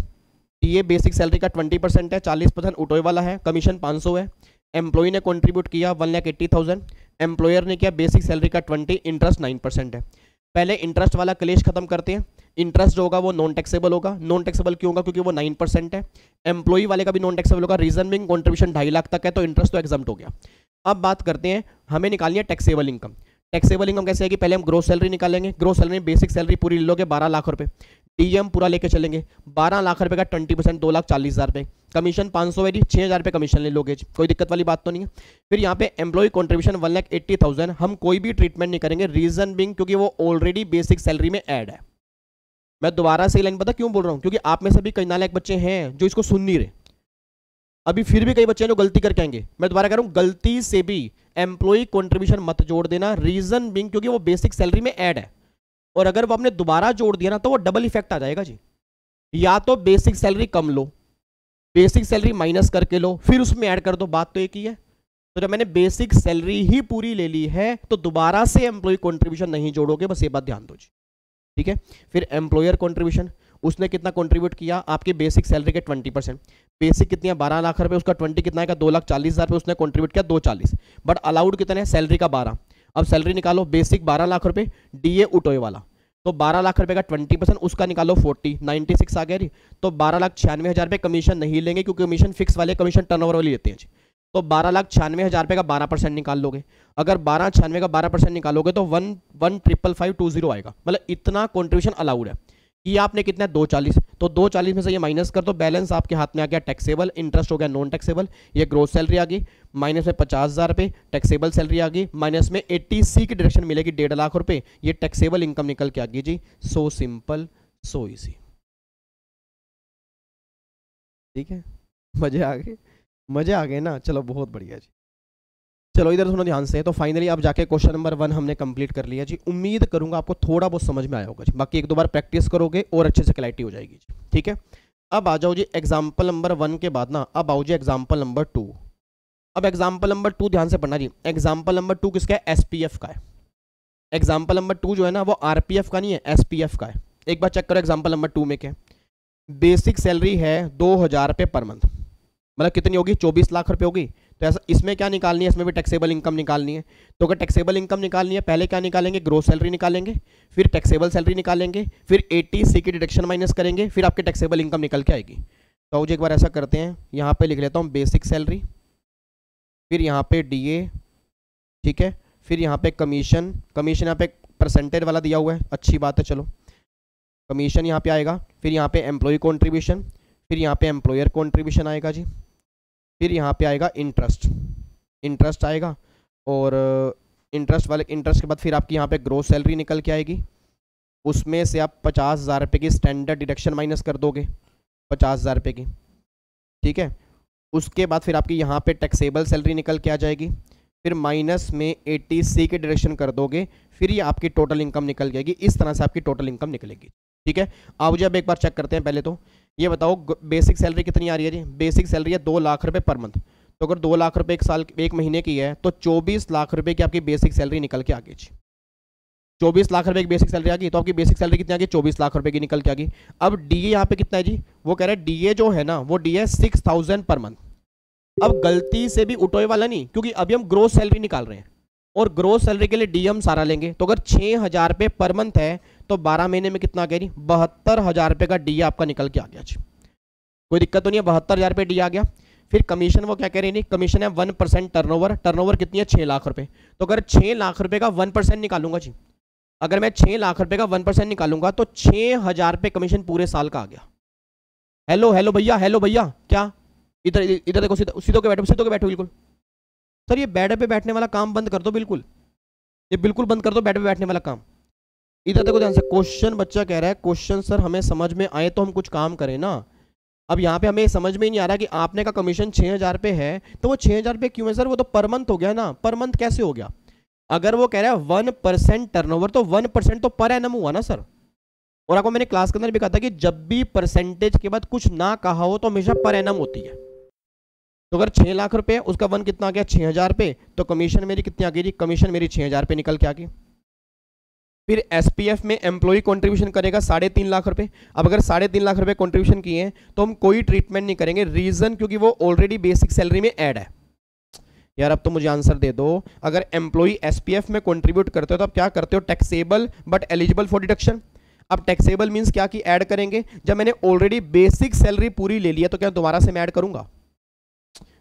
ये बेसिक सैलरी का 20% है, 40% उठोए वाला है, कमीशन 500 है। एम्प्लॉय ने कंट्रीब्यूट किया 1,80,000, एम्प्लॉयर ने किया बेसिक सैलरी का 20, इंटरेस्ट 9% है। पहले इंटरेस्ट वाला क्लेश खत्म करते हैं। इंटरेस्ट जो होगा वो नॉन टैक्सेबल होगा। नॉन टैक्सेबल क्यों होगा? क्योंकि वो 9% है। एम्प्लॉय वाले का भी नॉन टैक्सेबल होगा, रीजन बिंग कंट्रीब्यूशन 2.5 लाख तक है, तो इंटरेस्ट तो एग्जम्प्ट हो गया। अब बात करते हैं, हमें निकालनी है टैक्सेबल इनकम। टैक्सेबल इनकम कैसे है कि पहले हम ग्रोस सैलरी निकालेंगे। ग्रोस सैलरी बेसिक सैलरी पूरी ले लोगे 12 लाख रुपए, डीएम पूरा लेके चलेंगे, 12 लाख रुपए का 20% 2,40,000 रुपए, कमीशन 500 है जी, 6,000 रुपए कमीशन ले लोगे, कोई दिक्कत वाली बात तो नहीं है। फिर यहाँ पे एम्प्लॉय कंट्रीब्यूशन 1,80,000, हम कोई भी ट्रीटमेंट नहीं करेंगे, रीजन बिंग क्योंकि वो ऑलरेडी बेसिक सैलरी में ऐड है। मैं दोबारा से लाइन पता क्यों बोल रहा हूँ, क्योंकि आप में से भी कई नालायक बच्चे हैं जो इसको सुन नहीं रहे, अभी फिर भी कई बच्चे हैं जो गलती करके आएंगे। मैं दोबारा कह रहा हूँ, गलती से भी एम्प्लॉय कंट्रीब्यूशन मत जोड़ देना, रीजन बिंग क्योंकि वो बेसिक सैलरी में ऐड है, और अगर वो आपने दोबारा जोड़ दिया ना तो वो डबल इफेक्ट आ जाएगा जी। या तो बेसिक सैलरी कम लो, बेसिक सैलरी माइनस करके लो, फिर उसमें ऐड कर दो, बात तो एक ही है। तो जब मैंने बेसिक सैलरी ही पूरी ले ली है तो दोबारा से एम्प्लॉय कंट्रीब्यूशन नहीं जोड़ोगे, बस ये बात ध्यान दो जी, ठीक है। फिर एम्प्लॉयर कंट्रीब्यूशन, उसने कितना कंट्रीब्यूट किया, आपकी बेसिक सैलरी के 20%, बेसिक कितनी है 12 लाख रुपए, उसका 20 कितना है, 2,40,000 रुपए उसने कंट्रीब्यूट किया, 240, बट अलाउड कितना है सैलरी का 12। अब सैलरी निकालो, बेसिक 12 लाख रुपए, डीए उठोए वाला, तो 12 लाख रुपए का 20% उसका निकालो 40, 96 आ गया जी। तो 12,96,000 रुपए कमीशन नहीं लेंगे क्योंकि कमीशन फिक्स वाले कमीशन टर्नओवर वाली लेते हैं जी। तो 12,96,000 रुपए का 12% निकाल लोगे, अगर 12,96 का 12% निकालोगे तो 1,55,520 आएगा, मतलब इतना कॉन्ट्रीब्यूशन अलाउड है। ये आपने कितना है 240, तो 240 में से ये माइनस कर दो, बैलेंस आपके हाथ में आ गया टैक्सेबल, इंटरेस्ट हो गया नॉन टैक्सेबल, ये ग्रोस सैलरी आ गई, माइनस में 50,000 रुपये टैक्सेबल सैलरी आ गई, माइनस में 80C की डिडक्शन मिलेगी 1.5 लाख रुपए, ये टैक्सेबल इनकम निकल के आ गई जी। सो सिंपल सो इजी, ठीक है, मजे आ गए, मजे आ गए ना, चलो बहुत बढ़िया जी। चलो इधर सुनो ध्यान से, तो फाइनली आप जाके क्वेश्चन नंबर 1 हमने कंप्लीट कर लिया जी। उम्मीद करूंगा आपको थोड़ा बहुत समझ में आया होगा जी, बाकी एक दो बार प्रैक्टिस करोगे और अच्छे से क्लैरिटी हो जाएगी जी, ठीक है। अब आ जाओ जी एग्जाम्पल नंबर 1 के बाद ना, अब आओ जी एग्जाम्पल नंबर 2। अब एग्जाम्पल नंबर 2 ध्यान से पढ़ना जी, एग्जाम्पल नंबर 2 किसका है, एसपीएफ का है। एग्जाम्पल नंबर 2 जो है ना वो आरपीएफ का नहीं है, एसपीएफ का है। एक बार चेक करो एग्जाम्पल नंबर 2 में क्या, बेसिक सैलरी है 2,000 रुपये पर मंथ, मतलब कितनी होगी 24 लाख रुपए होगी। तो ऐसा इसमें क्या निकालनी है, इसमें भी टैक्सेबल इनकम निकालनी है। तो अगर टैक्सेबल इनकम निकालनी है, पहले क्या निकालेंगे, ग्रोस सैलरी निकालेंगे, फिर टैक्सेबल सैलरी निकालेंगे, फिर 80C की डिडक्शन माइनस करेंगे, फिर आपके टैक्सेबल इनकम निकल के आएगी। तो एक बार ऐसा करते हैं, यहाँ पे लिख लेता हूँ बेसिक सैलरी, फिर यहाँ पे डीए, ठीक है, फिर यहाँ पे कमीशन, कमीशन यहाँ पे परसेंटेज वाला दिया हुआ है, अच्छी बात है, चलो कमीशन यहाँ पे आएगा, फिर यहाँ पे एम्प्लॉय कॉन्ट्रीब्यूशन, फिर यहाँ पे एम्प्लॉयर कॉन्ट्रीब्यूशन आएगा जी, फिर यहाँ पे आएगा इंटरेस्ट, इंटरेस्ट आएगा, और इंटरेस्ट वाले इंटरेस्ट के बाद फिर आपकी यहाँ पे ग्रोस सैलरी निकल के आएगी, उसमें से आप 50,000 रुपये की स्टैंडर्ड डिडक्शन माइनस कर दोगे, 50,000 रुपये की, ठीक है। उसके बाद फिर आपकी यहाँ पे टैक्सेबल सैलरी निकल के आ जाएगी, फिर माइनस में 80C की डिडक्शन कर दोगे, फिर ये आपकी टोटल इनकम निकल जाएगी। इस तरह से आपकी टोटल इनकम निकलेगी, ठीक है। अब जब एक बार चेक करते हैं, पहले तो ये बताओ बेसिक सैलरी कितनी आ रही है जी, बेसिक सैलरी है 2 लाख रुपए पर मंथ। तो अगर 2 लाख रुपए एक महीने की है तो 24 लाख रुपए की आपकी बेसिक सैलरी निकल के आ गई जी। 24 लाख रुपए की बेसिक सैलरी आ गई, तो आपकी बेसिक सैलरी कितनी आ गई, 24 लाख रुपए की निकल के आ गई। अब डीए यहाँ पे कितना है जी, वो कह रहे हैं डीए जो है ना वो डीए 6,000 पर मंथ। अब गलती से भी उठोए वाला नहीं, क्योंकि अभी हम ग्रोस सैलरी निकाल रहे हैं, और ग्रोस सैलरी के लिए डी हम सारा लेंगे। तो अगर 6,000 रुपये पर मंथ है तो 12 महीने में कितना आ गया जी, 72,000 रुपये का डी आपका निकल के आ गया जी। कोई दिक्कत तो नहीं है, 72,000 रुपये डी आ गया। फिर कमीशन वो क्या कह रही है, कमीशन है 1% टर्नओवर, टर्नओवर कितनी है 6 लाख रुपये। तो अगर 6 लाख रुपये का 1% निकालूंगा जी, अगर मैं 6 लाख रुपये का 1% निकालूंगा तो 6,000 रुपये कमीशन पूरे साल का आ गया। हेलो हेलो भैया, हेलो भैया, क्या इधर इधर देखो, सीधो के बैठो, सीधो के बैठो बिल्कुल। सर ये बेड पे बैठने वाला काम बंद कर दो, बिल्कुल ये बिल्कुल बंद कर दो, बेड पे बैठने वाला काम। इधर देखो ध्यान से, क्वेश्चन बच्चा कह रहा है क्वेश्चन सर हमें समझ में आए तो हम कुछ काम करें ना। अब यहाँ पे हमें समझ में ही नहीं आ रहा कि आपने का कमीशन 6,000 रुपये है, तो वो 6,000 रुपये क्यों है सर, वो तो पर मंथ हो गया ना, पर मंथ कैसे हो गया। अगर वो कह रहा है 1% टर्नओवर, तो 1% तो पर एनम हुआ ना सर। और आपको मैंने क्लास के अंदर भी कहा था कि जब भी परसेंटेज के बाद कुछ ना कहा हो तो हमेशा पर एनम होती है। तो अगर 6 लाख रुपए उसका वन कितना आ गया 6,000 रुपये, तो कमीशन मेरी कितनी आ गई, कमीशन मेरी 6,000 रुपये निकल के आ गई। फिर एसपीएफ में एम्प्लॉय कंट्रीब्यूशन करेगा 3.5 लाख रुपए। अब अगर 3.5 लाख रुपए कंट्रीब्यूशन किए हैं तो हम कोई ट्रीटमेंट नहीं करेंगे, रीजन क्योंकि वो ऑलरेडी बेसिक सैलरी में ऐड है। यार अब तो मुझे आंसर दे दो, अगर एम्प्लॉय एसपीएफ में कंट्रीब्यूट करते हो तो आप क्या करते हो, taxable but eligible for deduction. अब टैक्सेबल मींस क्या कि ऐड करेंगे, जब मैंने ऑलरेडी बेसिक सैलरी पूरी ले लिया तो क्या दोबारा से मैं ऐड करूंगा।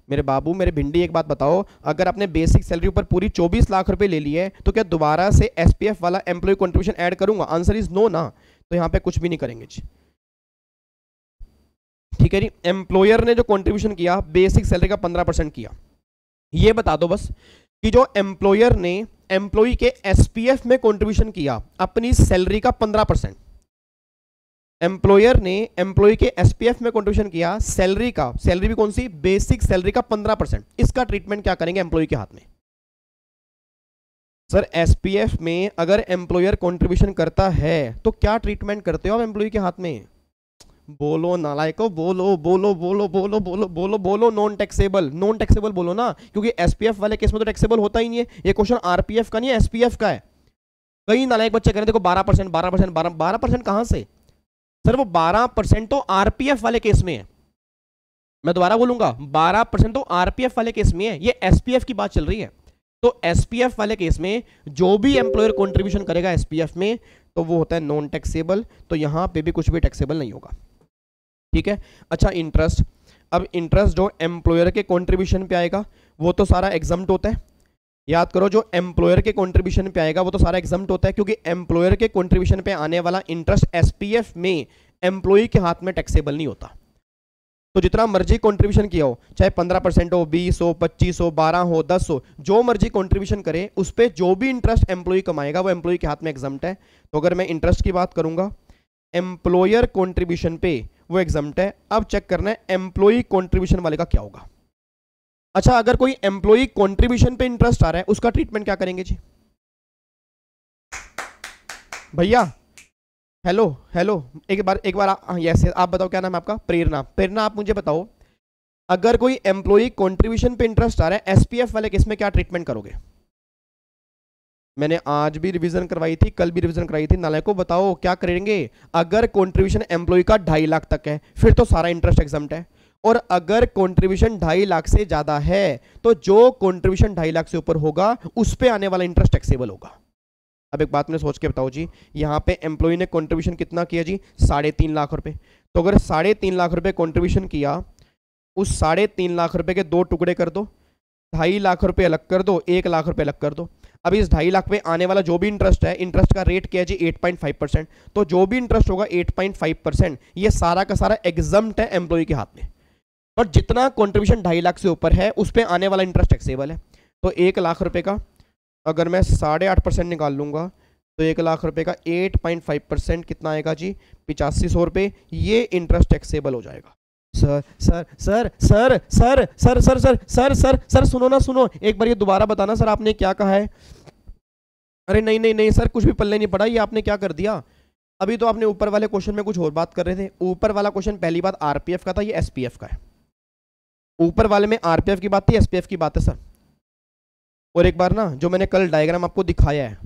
मेरे बाबू मेरे भिंडी एक बात बताओ, अगर आपने बेसिक सैलरी ऊपर पूरी 24 लाख रुपए ले ली है तो क्या दोबारा से एसपीएफ वाला एम्प्लॉय कंट्रीब्यूशन ऐड करूंगा, आंसर इज नो ना। तो यहाँ पे कुछ भी नहीं करेंगे जी, ठीक है जी। एम्प्लॉयर ने जो कंट्रीब्यूशन किया बेसिक सैलरी का 15% किया। ये बता दो बस कि जो एम्प्लॉयर ने एम्प्लॉय के एसपीएफ में कंट्रीब्यूशन किया अपनी सैलरी का 15%, एम्प्लॉयर ने एम्प्लॉय के एसपीएफ में कंट्रीब्यूशन किया सैलरी का, सैलरी भी कौन सी, बेसिक सैलरी का 15%, इसका ट्रीटमेंट क्या करेंगे एम्प्लॉय के हाथ में? सर एसपीएफ में अगर एम्प्लॉयर कंट्रीब्यूशन करता है तो क्या ट्रीटमेंट करते हो आप एम्प्लॉय के हाथ में? बोलो नालायको, बोलो बोलो बोलो बोलो बोलो बोलो बोलो, नॉन टैक्सेबल, नॉन टैक्सेबल बोलो ना, क्योंकि एसपीएफ वाले केस में तो टैक्सेबल होता ही नहीं है। ये क्वेश्चन आरपीएफ का नहीं है, एसपीएफ का है। कई नालायक बच्चे कह रहे हैं देखो 12%, 12%, 12% कहां से? सर वो 12% तो आरपीएफ वाले केस में है, मैं दोबारा बोलूंगा 12% तो आरपीएफ वाले केस में है, ये एसपीएफ की बात चल रही है। तो एसपीएफ वाले केस में जो भी एम्प्लॉयर कंट्रीब्यूशन करेगा एसपीएफ में तो वो होता है नॉन टैक्सेबल, तो यहां पे भी कुछ भी टैक्सेबल नहीं होगा, ठीक है। अच्छा इंटरेस्ट, अब इंटरेस्ट जो एम्प्लॉयर के कंट्रीब्यूशन पे आएगा वो तो सारा एग्जम्प्ट होता है। याद करो जो एम्प्लॉयर के कंट्रीब्यूशन पे आएगा वो तो सारा एग्जम्प्ट होता है, क्योंकि एम्प्लॉयर के कंट्रीब्यूशन पे आने वाला इंटरेस्ट एसपीएफ में एम्प्लॉय के हाथ में टैक्सेबल नहीं होता। तो जितना मर्जी कंट्रीब्यूशन किया हो, चाहे 15% हो, 20 हो, 25 हो, 12 हो, 10 हो, जो मर्जी कंट्रीब्यूशन करे उस पर जो भी इंटरेस्ट एम्प्लॉय कमाएगा वो एम्प्लॉय के हाथ में एग्जम्प्ट है। तो अगर मैं इंटरेस्ट की बात करूंगा एम्प्लॉयर कंट्रीब्यूशन पे वो एग्जम्प्ट है। अब चेक करना है एम्प्लॉय कंट्रीब्यूशन वाले का क्या होगा। अच्छा अगर कोई एम्प्लॉय कंट्रीब्यूशन पे इंटरेस्ट आ रहा है उसका ट्रीटमेंट क्या करेंगे जी? भैया हेलो हेलो, एक बार यस आप बताओ क्या नाम है आपका? प्रेरणा। प्रेरणा आप मुझे बताओ अगर कोई एम्प्लॉय कंट्रीब्यूशन पे इंटरेस्ट आ रहा है एसपीएफ वाले केस में क्या ट्रीटमेंट करोगे? मैंने आज भी रिवीजन करवाई थी, कल भी रिवीजन करवाई थी, नालायको बताओ क्या करेंगे? अगर कंट्रीब्यूशन एम्प्लॉय का 2.5 लाख तक है फिर तो सारा इंटरेस्ट एग्जम्प्ट है, और अगर कंट्रीब्यूशन 2.5 लाख से ज्यादा है तो जो कंट्रीब्यूशन 2.5 लाख से ऊपर होगा उस पे आने वाला इंटरेस्ट टैक्सेबल होगा। अब एक बात मैंने सोच के बताओ जी, यहाँ पे एम्प्लॉय ने कंट्रीब्यूशन कितना किया जी? 3.5 लाख रुपए। तो अगर 3.5 लाख रुपए कंट्रीब्यूशन किया, उस 3.5 लाख रुपए के 2 टुकड़े कर दो, 2.5 लाख रुपए अलग कर दो, 1 लाख रुपए अलग कर दो। अब इस 2.5 लाख पे आने वाला जो भी इंटरेस्ट है, इंटरेस्ट का रेट क्या है जी? 8.5%। तो जो भी इंटरेस्ट होगा 8.5%, ये सारा का सारा एग्जम्प्ट है एम्प्लॉय के हाथ में। और जितना कंट्रीब्यूशन 2.5 लाख से ऊपर है उस पर आने वाला इंटरेस्ट टैक्सेबल है। तो 1 लाख रुपए का अगर मैं 8.5% निकाल लूंगा तो 1 लाख रुपए का 8.5% कितना आएगा जी? 8500 रुपये। ये इंटरेस्ट टैक्सेबल हो जाएगा। Sir sir sir sir sir sir sir sir sir sir sir सुनो ना, सुनो एक बार ये दोबारा बताना सर आपने क्या कहा है? अरे नहीं नहीं नहीं सर कुछ भी पल्ले नहीं पड़ा, ये आपने क्या कर दिया? अभी तो आपने ऊपर वाले क्वेश्चन में कुछ और बात कर रहे थे। ऊपर वाला क्वेश्चन पहली बात आरपीएफ का था, ये एसपीएफ का है। ऊपर वाले में आरपीएफ की बात थी, एसपीएफ की बात है सर। और एक बार ना जो मैंने कल डायग्राम आपको दिखाया है,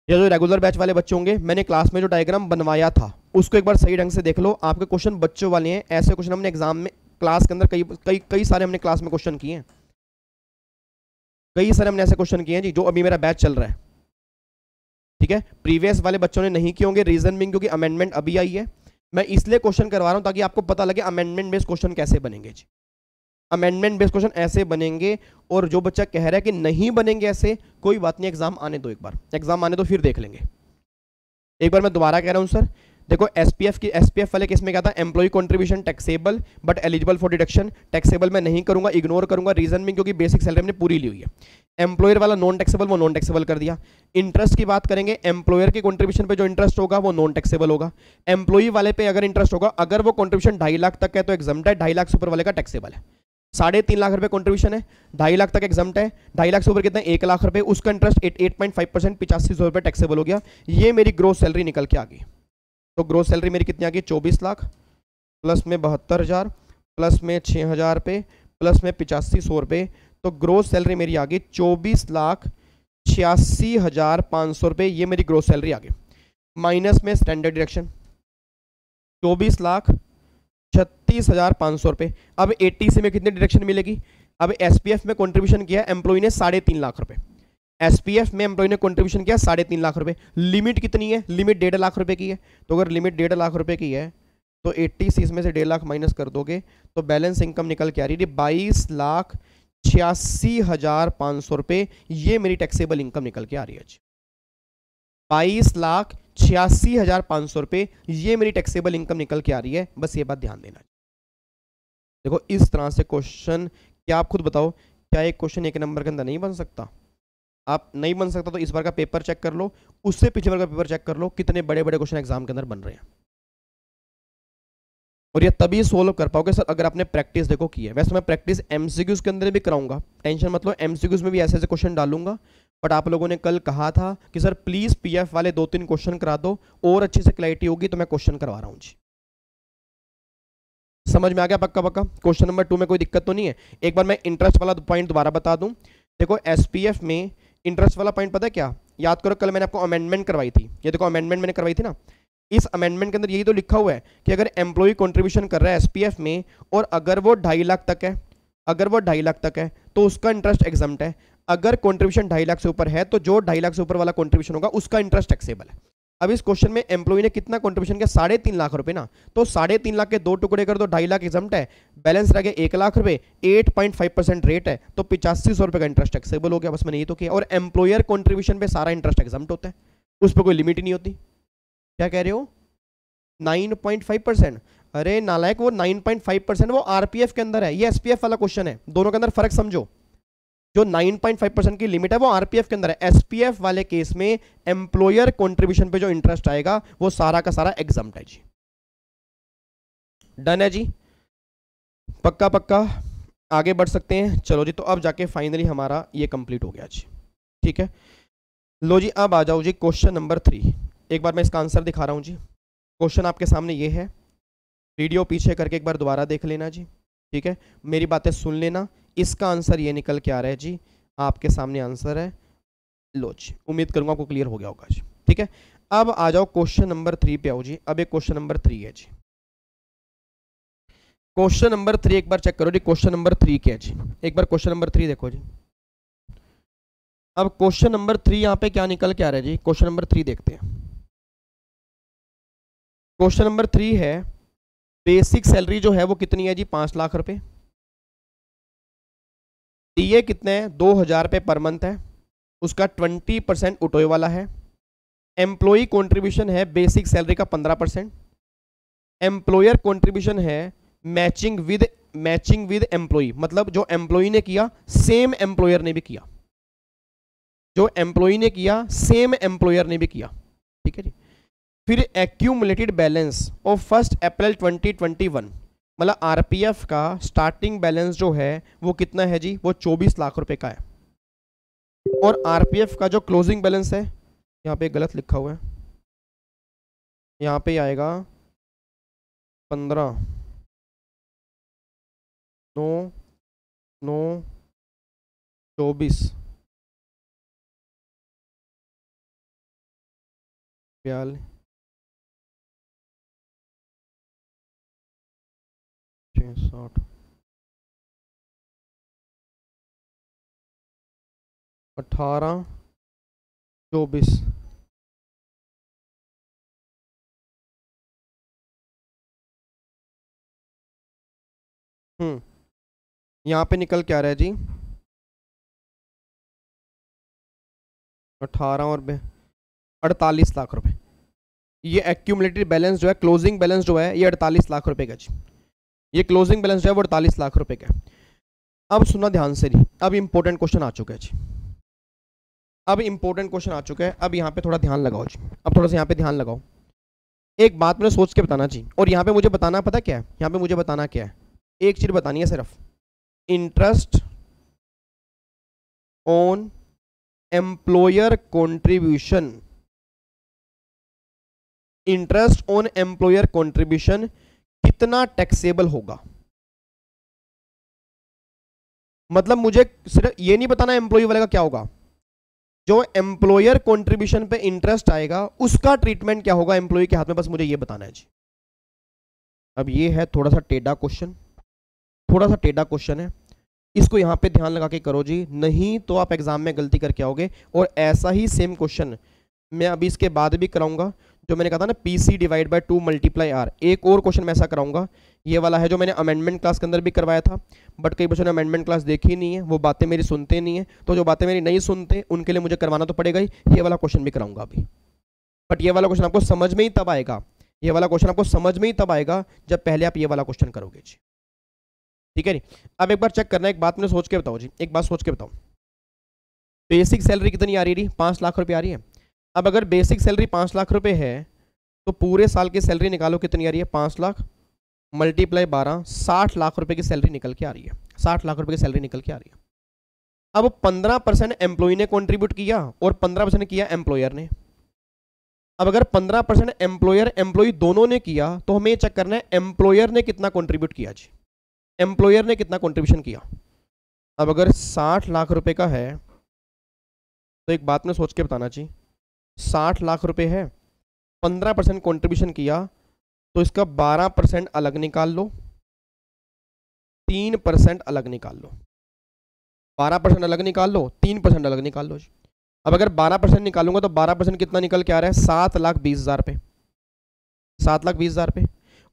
ये जो रेगुलर बैच वाले बच्चे होंगे, मैंने क्लास में जो डायग्राम बनवाया था उसको एक बार सही ढंग से देख लो। आपके क्वेश्चन बच्चों वाले हैं, ऐसे क्वेश्चन हमने एग्जाम में क्लास के अंदर कई सारे हमने क्लास में क्वेश्चन किए हैं, कई सारे हमने ऐसे क्वेश्चन किए हैं जी जो अभी मेरा बैच चल रहा है, ठीक है। प्रीवियस वाले बच्चों ने नहीं किए होंगे, रीजन बिंग क्योंकि अमेंडमेंट अभी आई है। मैं इसलिए क्वेश्चन करवा रहा हूं ताकि आपको पता लगे अमेंडमेंट बेस्ड क्वेश्चन कैसे बनेंगे जी। अमेंडमेंट बेस्ड क्वेश्चन ऐसे बनेंगे, और जो बच्चा कह रहा है कि नहीं बनेंगे ऐसे, कोई बात नहीं, एग्जाम आने दो, एक बार एग्जाम आने दो फिर देख लेंगे। एक बार मैं दोबारा कह रहा हूं सर, देखो एसपीएफ वाले केस में क्या था? Employ contribution taxable but eligible for deduction. Taxable मैं नहीं करूंगा, इग्नोर करूंगा, रीजन में क्योंकि बेसिक सैलरी हमने पूरी ली हुई है। एम्प्लॉयर वाला नॉन टैक्सेबल, वो नॉन टैक्सेबल कर दिया। इंटरेस्ट की बात करेंगे, एम्प्लॉयर के कंट्रीब्यूशन पे जो इंटरेस्ट होगा वो नॉन टैक्सेबल होगा। एम्प्लॉय वाले पे अगर इंटरेस्ट होगा, अगर वो कंट्रीब्यूशन 2.5 लाख तक है तो एग्जम्प्ट है, 2.5 लाख से ऊपर वाले का टैक्सेबल है। 3.5 लाख रुपए कंट्रीब्यूशन है, 2.5 लाख तक एग्जम्प्ट है, 2.5 लाख से ऊपर कितना? 1 लाख रुपए, उसका इंटरेस्ट 8.5%, 8500 रुपए टैक्सेबल हो गया। ये मेरी ग्रोस सैलरी निकल के आ गई। तो ग्रोस सैलरी मेरी कितनी आ गई? 24 लाख प्लस में 72,000 प्लस में 6,000 रुपये प्लस में 8500 रुपये। तो ग्रोस सैलरी मेरी आ गई 24,86,500 रुपये। ये मेरी ग्रोस सैलरी आ गई। माइनस में स्टैंडर्ड डिडक्शन 24,36,500 रुपये। अब 80 में कितनी डिडक्शन मिलेगी? अब एसपीएफ में कंट्रीब्यूशन किया एम्प्लॉय ने 3.5 लाख रुपए। एसपीएफ में एम्प्लॉय ने कंट्रीब्यूशन किया 3.5 लाख रुपए। लिमिट कितनी है? लिमिट 1.5 लाख रुपए की है। तो अगर लिमिट 1.5 लाख रुपए की है तो 80 इसमें से 1.5 लाख माइनस कर दोगे तो बैलेंस इनकम निकल के आ रही है 22,86,500 रुपये। ये मेरी टैक्सेबल इनकम निकल के आ रही है 22,86,500 86,500 रुपये, ये मेरी टैक्सेबल इनकम निकल के आ रही है। बस ये बात ध्यान देना। देखो इस तरह से क्वेश्चन, क्या आप खुद बताओ, क्या एक क्वेश्चन एक नंबर के अंदर नहीं बन सकता? आप नहीं बन सकता तो इस बार का पेपर चेक कर लो, उससे पिछले बार का पेपर चेक कर लो, कितने बड़े बड़े क्वेश्चन एग्जाम के अंदर बन रहे हैं। और ये तभी सोल्व कर पाओगे सर अगर आपने प्रैक्टिस देखो की है। वैसे मैं प्रैक्टिस एमसीक्यूज के अंदर भी कराऊंगा, टेंशन मत लो, एमसीक्यूज में भी ऐसे ऐसे क्वेश्चन डालूंगा। बट आप लोगों ने कल कहा था कि सर प्लीज पीएफ वाले 2-3 क्वेश्चन करा दो और अच्छे से क्लैरिटी होगी, तो मैं क्वेश्चन करवा रहा हूँ जी। समझ में आ गया पक्का पक्का? क्वेश्चन नंबर 2 में कोई दिक्कत तो नहीं है? एक बार मैं इंटरेस्ट वाला पॉइंट दोबारा बता दूं। देखो एसपीएफ में इंटरेस्ट वाला पॉइंट पता है क्या? याद करो कल मैंने आपको अमेंडमेंट करवाई थी, ये देखो अमेंडमेंट मैंने करवाई थी ना। इस अमेंडमेंट के अंदर यही तो लिखा हुआ है कि अगर एम्प्लॉय कंट्रीब्यूशन कर रहा है एसपीएफ में और अगर वो 2.5 लाख तक है, अगर वो 2.5 लाख तक है तो उसका इंटरेस्ट एग्जम्प्ट है। अगर कंट्रीब्यूशन 2.5 लाख से ऊपर है तो जो 2.5 लाख से ऊपर वाला कंट्रीब्यूशन होगा उसका इंटरेस्ट टैक्सेबल है। अब इस क्वेश्चन में एम्प्लॉय ने कितना कंट्रीब्यूशन किया? 3.5 लाख रुपए ना, तो 3.5 लाख के 2 टुकड़े कर दो, 2.5 लाख एग्जम्प्ट है, बैलेंस रह गया 1 लाख रुपए, 8.5% रेट है, तो 8500 रुपए का इंटरेस्ट टैक्सेबल हो गया। बस मैंने ये तो किया। और एम्प्लॉयर कंट्रीब्यूशन पे सारा इंटरेस्ट एग्जम्प्ट होता है, उस पर कोई लिमिट ही नहीं होती। क्या कह रहे हो? 9.5%? अरे नालायक, वो 9.5% वो आरपीएफ के अंदर है, ये एसपीएफ वाला क्वेश्चन है, दोनों के अंदर फर्क समझो। जो 9.5% की लिमिट है वो आरपीएफ के अंदर है, एसपीएफ वाले केस में एम्प्लॉयर कंट्रीब्यूशन पे जो इंटरेस्ट आएगा वो सारा का सारा एग्जम्प्ट है जी। डन है जी, पक्का पक्का, आगे बढ़ सकते हैं। चलो जी, तो अब जाके फाइनली हमारा ये कंप्लीट हो गया जी। ठीक है, लो जी, अब आ जाओ जी क्वेश्चन नंबर 3। एक बार मैं इसका आंसर दिखा रहा हूँ जी। क्वेश्चन आपके सामने ये है, वीडियो पीछे करके एक बार दोबारा देख लेना जी। ठीक है, मेरी बातें सुन लेना। इसका आंसर ये निकल के आ रहा है जी, आपके सामने आंसर है। लो जी, उम्मीद करूंगा आपको क्लियर हो गया होगा जी। ठीक है, अब आ जाओ क्वेश्चन नंबर 3 पे आओ जी। अब एक क्वेश्चन नंबर 3 है जी। क्वेश्चन नंबर 3 एक बार चेक करो जी, क्वेश्चन नंबर 3 क्या है जी। एक बार क्वेश्चन नंबर 3 देखो जी। अब क्वेश्चन नंबर 3 यहाँ पे क्या निकल के आ रहा है जी, क्वेश्चन नंबर 3 देखते हैं। क्वेश्चन नंबर 3 है, बेसिक सैलरी जो है वो कितनी है जी? 5 लाख रुपए। डीए कितने हैं? 2000 रुपये पर मंथ है, उसका 20% उठोए वाला है। एम्प्लॉय कंट्रीब्यूशन है बेसिक सैलरी का 15%। एम्प्लॉयर कंट्रीब्यूशन है मैचिंग विद एम्प्लॉय, मतलब जो एम्प्लॉय ने किया सेम एम्प्लॉयर ने भी किया, जो एम्प्लॉय ने किया सेम एम्प्लॉयर ने भी किया। ठीक है जी। फिर एक्यूमुलेटेड बैलेंस ऑफ 1 अप्रैल 2021, मतलब आरपीएफ का स्टार्टिंग बैलेंस जो है वो कितना है जी? वो 24 लाख रुपए का है। और आरपीएफ का जो क्लोजिंग बैलेंस है, यहाँ पे गलत लिखा हुआ है, यहाँ पे आएगा 15 9 9 24 42 60 18 24। यहाँ पे निकल क्या रहा है जी? 18 और 48 लाख रुपए। ये एक्यूमुलेटेड बैलेंस जो है, क्लोजिंग बैलेंस जो है ये 48 लाख रुपए का जी। ये क्लोजिंग बैलेंस जो है वो 48 लाख रुपए का है। अब सुनना ध्यान से जी, अब इंपॉर्टेंट क्वेश्चन आ चुका है जी। अब इंपॉर्टेंट क्वेश्चन आ चुका है, अब यहाँ पे थोड़ा ध्यान लगाओ जी। अब थोड़ा सा यहाँ पे ध्यान लगाओ, एक बात मैंने सोच के बताना जी। और यहाँ पे मुझे बताना पता क्या है? यहाँ पे मुझे बताना क्या है? एक चीज बतानी है सिर्फ, interest on employer contribution. Interest on employer contribution कितना टैक्सेबल होगा? मतलब मुझे सिर्फ ये नहीं बताना एम्प्लॉय वाले का क्या होगा, जो एम्प्लॉयर कंट्रीब्यूशन पे इंटरेस्ट आएगा उसका ट्रीटमेंट क्या होगा एम्प्लॉय के हाथ में, बस मुझे ये बताना है जी। अब ये है थोड़ा सा टेढ़ा क्वेश्चन, थोड़ा सा टेढ़ा क्वेश्चन है, इसको यहाँ पे ध्यान लगा के करो जी, नहीं तो आप एग्जाम में गलती करके आओगे। और ऐसा ही सेम क्वेश्चन मैं अभी इसके बाद भी कराऊंगा, जो मैंने कहा था ना PC divide by 2 multiply R। एक और क्वेश्चन मैं ऐसा कराऊंगा, ये वाला है जो मैंने अमेंडमेंट क्लास के अंदर भी करवाया था, बट कई बच्चों ने अमेंडमेंट क्लास देखी नहीं है, वो बातें मेरी सुनते नहीं है, तो जो बातें मेरी नहीं सुनते उनके लिए मुझे करवाना तो पड़ेगा ही। ये वाला क्वेश्चन भी कराऊंगा अभी। बट ये वाला क्वेश्चन आपको समझ में ही तब आएगा, ये वाला क्वेश्चन आपको समझ में ही तब आएगा जब पहले आप ये वाला क्वेश्चन करोगे जी। ठीक है नी। अब एक बार चेक करना, एक बात मुझे सोच के बताओ जी, एक बात सोच के बताओ, बेसिक सैलरी कितनी आ रही है? 5 लाख रुपए आ रही है। अब अगर बेसिक सैलरी 5 लाख रुपए है तो पूरे साल की सैलरी निकालो कितनी आ रही है? 5 लाख मल्टीप्लाई 12, 60 लाख रुपए की सैलरी निकल के आ रही है। 60 लाख रुपए की सैलरी निकल के आ रही है। अब 15% एम्प्लॉय ने कंट्रीब्यूट किया और 15% किया एम्प्लॉयर ने। अब अगर 15% एम्प्लॉयर एम्प्लॉय दोनों ने किया तो हमें चेक करना है एम्प्लॉयर ने कितना कंट्रीब्यूट किया जी, एम्प्लॉयर ने कितना कंट्रीब्यूशन किया। अब अगर 60 लाख रुपए का है तो एक बात में सोच के बताना चाहिए, 60 लाख रुपए है, 15% कंट्रीब्यूशन किया तो इसका 12% अलग निकाल लो, 3% अलग निकाल लो, 12% अलग निकाल लो, 3% अलग निकाल लो। अब अगर 12% निकालूंगा तो 12% कितना निकल के आ रहा है? 7,20,000 पे, 7,20,000 पे।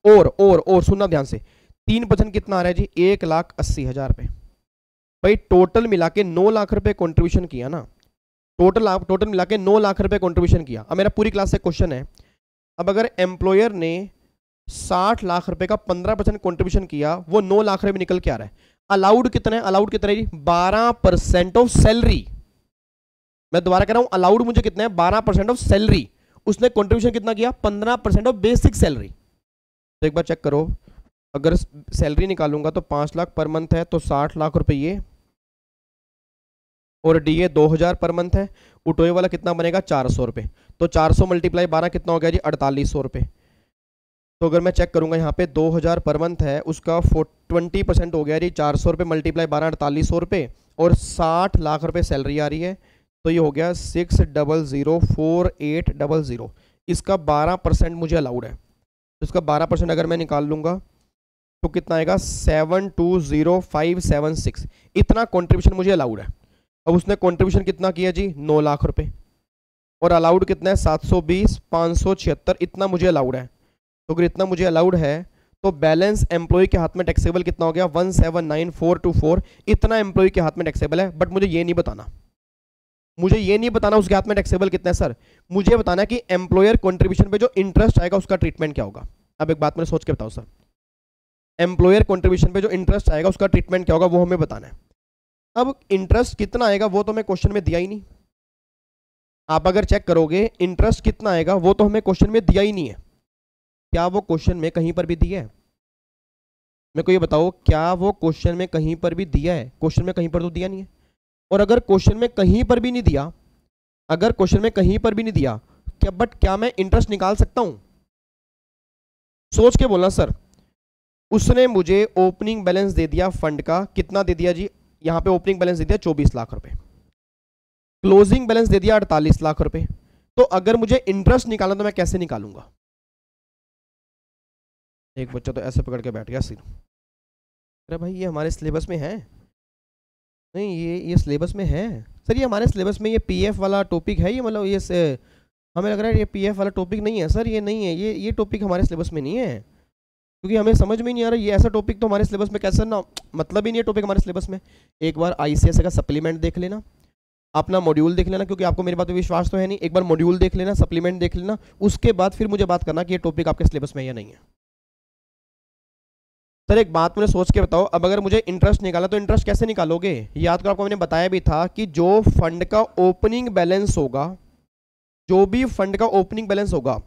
और सुनना ध्यान से, 3% कितना आ रहा है जी? 1,80,000 पे। भाई टोटल मिला के 9 लाख रुपए कंट्रीब्यूशन किया ना, टोटल मिला के 9 लाख रुपए कंट्रीब्यूशन किया। अब मेरा पूरी क्लास से क्वेश्चन है, अब अगर एम्प्लॉयर ने 60 लाख रुपए का 15% कंट्रीब्यूशन किया, वो 9 लाख रुपए निकल के आ रहा है। अलाउड कितना है? अलाउड कितना है? 12% ऑफ सैलरी। मैं दोबारा कह रहा हूं, अलाउड मुझे कितना है? 12% ऑफ सैलरी। उसने कंट्रीब्यूशन कितना किया? 15% ऑफ बेसिक सैलरी। तो एक बार चेक करो, अगर सैलरी निकालूंगा तो 5 लाख पर मंथ है तो 60 लाख रुपए ये, और डीए 2000 पर मंथ है। उठोए वाला कितना बनेगा? 400 रुपये। तो 400 मल्टीप्लाई 12 कितना हो गया जी? 4800 रुपये। तो अगर मैं चेक करूंगा यहाँ पे 2000 पर मंथ है, उसका 20% हो गया जी 400 रुपये मल्टीप्लाई 12, 4800 रुपये, और 60 लाख रुपये सैलरी आ रही है तो ये हो गया 600,4800। इसका 12% मुझे अलाउड है, तो इसका 12% अगर मैं निकाल लूँगा तो कितना आएगा? 720,576। इतना कॉन्ट्रीब्यूशन मुझे अलाउड है। अब उसने कंट्रीब्यूशन कितना किया जी? 9 लाख रुपए, और अलाउड कितना है? 720, 576, इतना मुझे अलाउड है। तो अगर इतना मुझे अलाउड है तो बैलेंस एम्प्लॉय के हाथ में टैक्सेबल कितना हो गया? 179,424। इतना एम्प्लॉय के हाथ में टैक्सेबल है, बट मुझे ये नहीं बताना, मुझे ये नहीं बताना उसके हाथ में टैक्सेबल कितना है सर। मुझे बताना है कि एम्प्लॉयर कंट्रीब्यूशन पे जो इंटरेस्ट आएगा उसका ट्रीटमेंट क्या होगा। अब एक बात मैंने सोच के बताओ सर, एम्प्लॉयर कंट्रीब्यूशन पे जो इंटरेस्ट आएगा उसका ट्रीटमेंट क्या होगा, वो हमें बताना है। अब इंटरेस्ट कितना आएगा वो तो हमें क्वेश्चन में दिया ही नहीं। आप अगर चेक करोगे इंटरेस्ट कितना आएगा वो तो हमें क्वेश्चन में दिया ही नहीं है। क्या वो क्वेश्चन में कहीं पर भी दिया है? मेरे को ये बताओ, क्या वो क्वेश्चन में कहीं पर भी दिया है? क्वेश्चन में कहीं पर तो दिया नहीं है। और अगर क्वेश्चन में कहीं पर भी नहीं दिया, अगर क्वेश्चन में कहीं पर भी नहीं दिया क्या मैं इंटरेस्ट निकाल सकता हूं? सोच के बोलना सर। उसने मुझे ओपनिंग बैलेंस दे दिया फंड का, कितना दे दिया जी? यहां पे ओपनिंग बैलेंस दे दिया 24 लाख रुपए, क्लोजिंग बैलेंस दे दिया 48 लाख रुपए। तो अगर मुझे इंटरेस्ट निकालना तो मैं कैसे निकालूंगा? एक बच्चा तो ऐसे पकड़ के बैठ गया सिर, अरे भाई ये हमारे सिलेबस में है नहीं, ये सिलेबस में है सर, ये हमारे सिलेबस में ये पीएफ वाला टॉपिक है, ये मतलब ये हमें लग रहा है ये पीएफ वाला टॉपिक नहीं है सर, ये नहीं है, ये टॉपिक हमारे सिलेबस में नहीं है, क्योंकि हमें समझ में नहीं आ रहा ये ऐसा टॉपिक तो हमारे सिलेबस में कैसे ना, मतलब ही नहीं है टॉपिक हमारे सिलेबस में। एक बार आईसीएसई का सप्लीमेंट देख लेना, अपना मॉड्यूल देख लेना, क्योंकि आपको मेरी बात पे विश्वास तो है नहीं। एक बार मॉड्यूल देख लेना, सप्लीमेंट देख लेना, उसके बाद फिर मुझे बात करना कि ये टॉपिक आपके सिलेबस में है या नहीं है। सर एक बात मुझे सोच के बताओ, अब अगर मुझे इंटरेस्ट निकाला तो इंटरेस्ट कैसे निकालोगे? याद करो, आपको मैंने बताया भी था कि जो फंड का ओपनिंग बैलेंस होगा, जो भी फंड का ओपनिंग बैलेंस होगा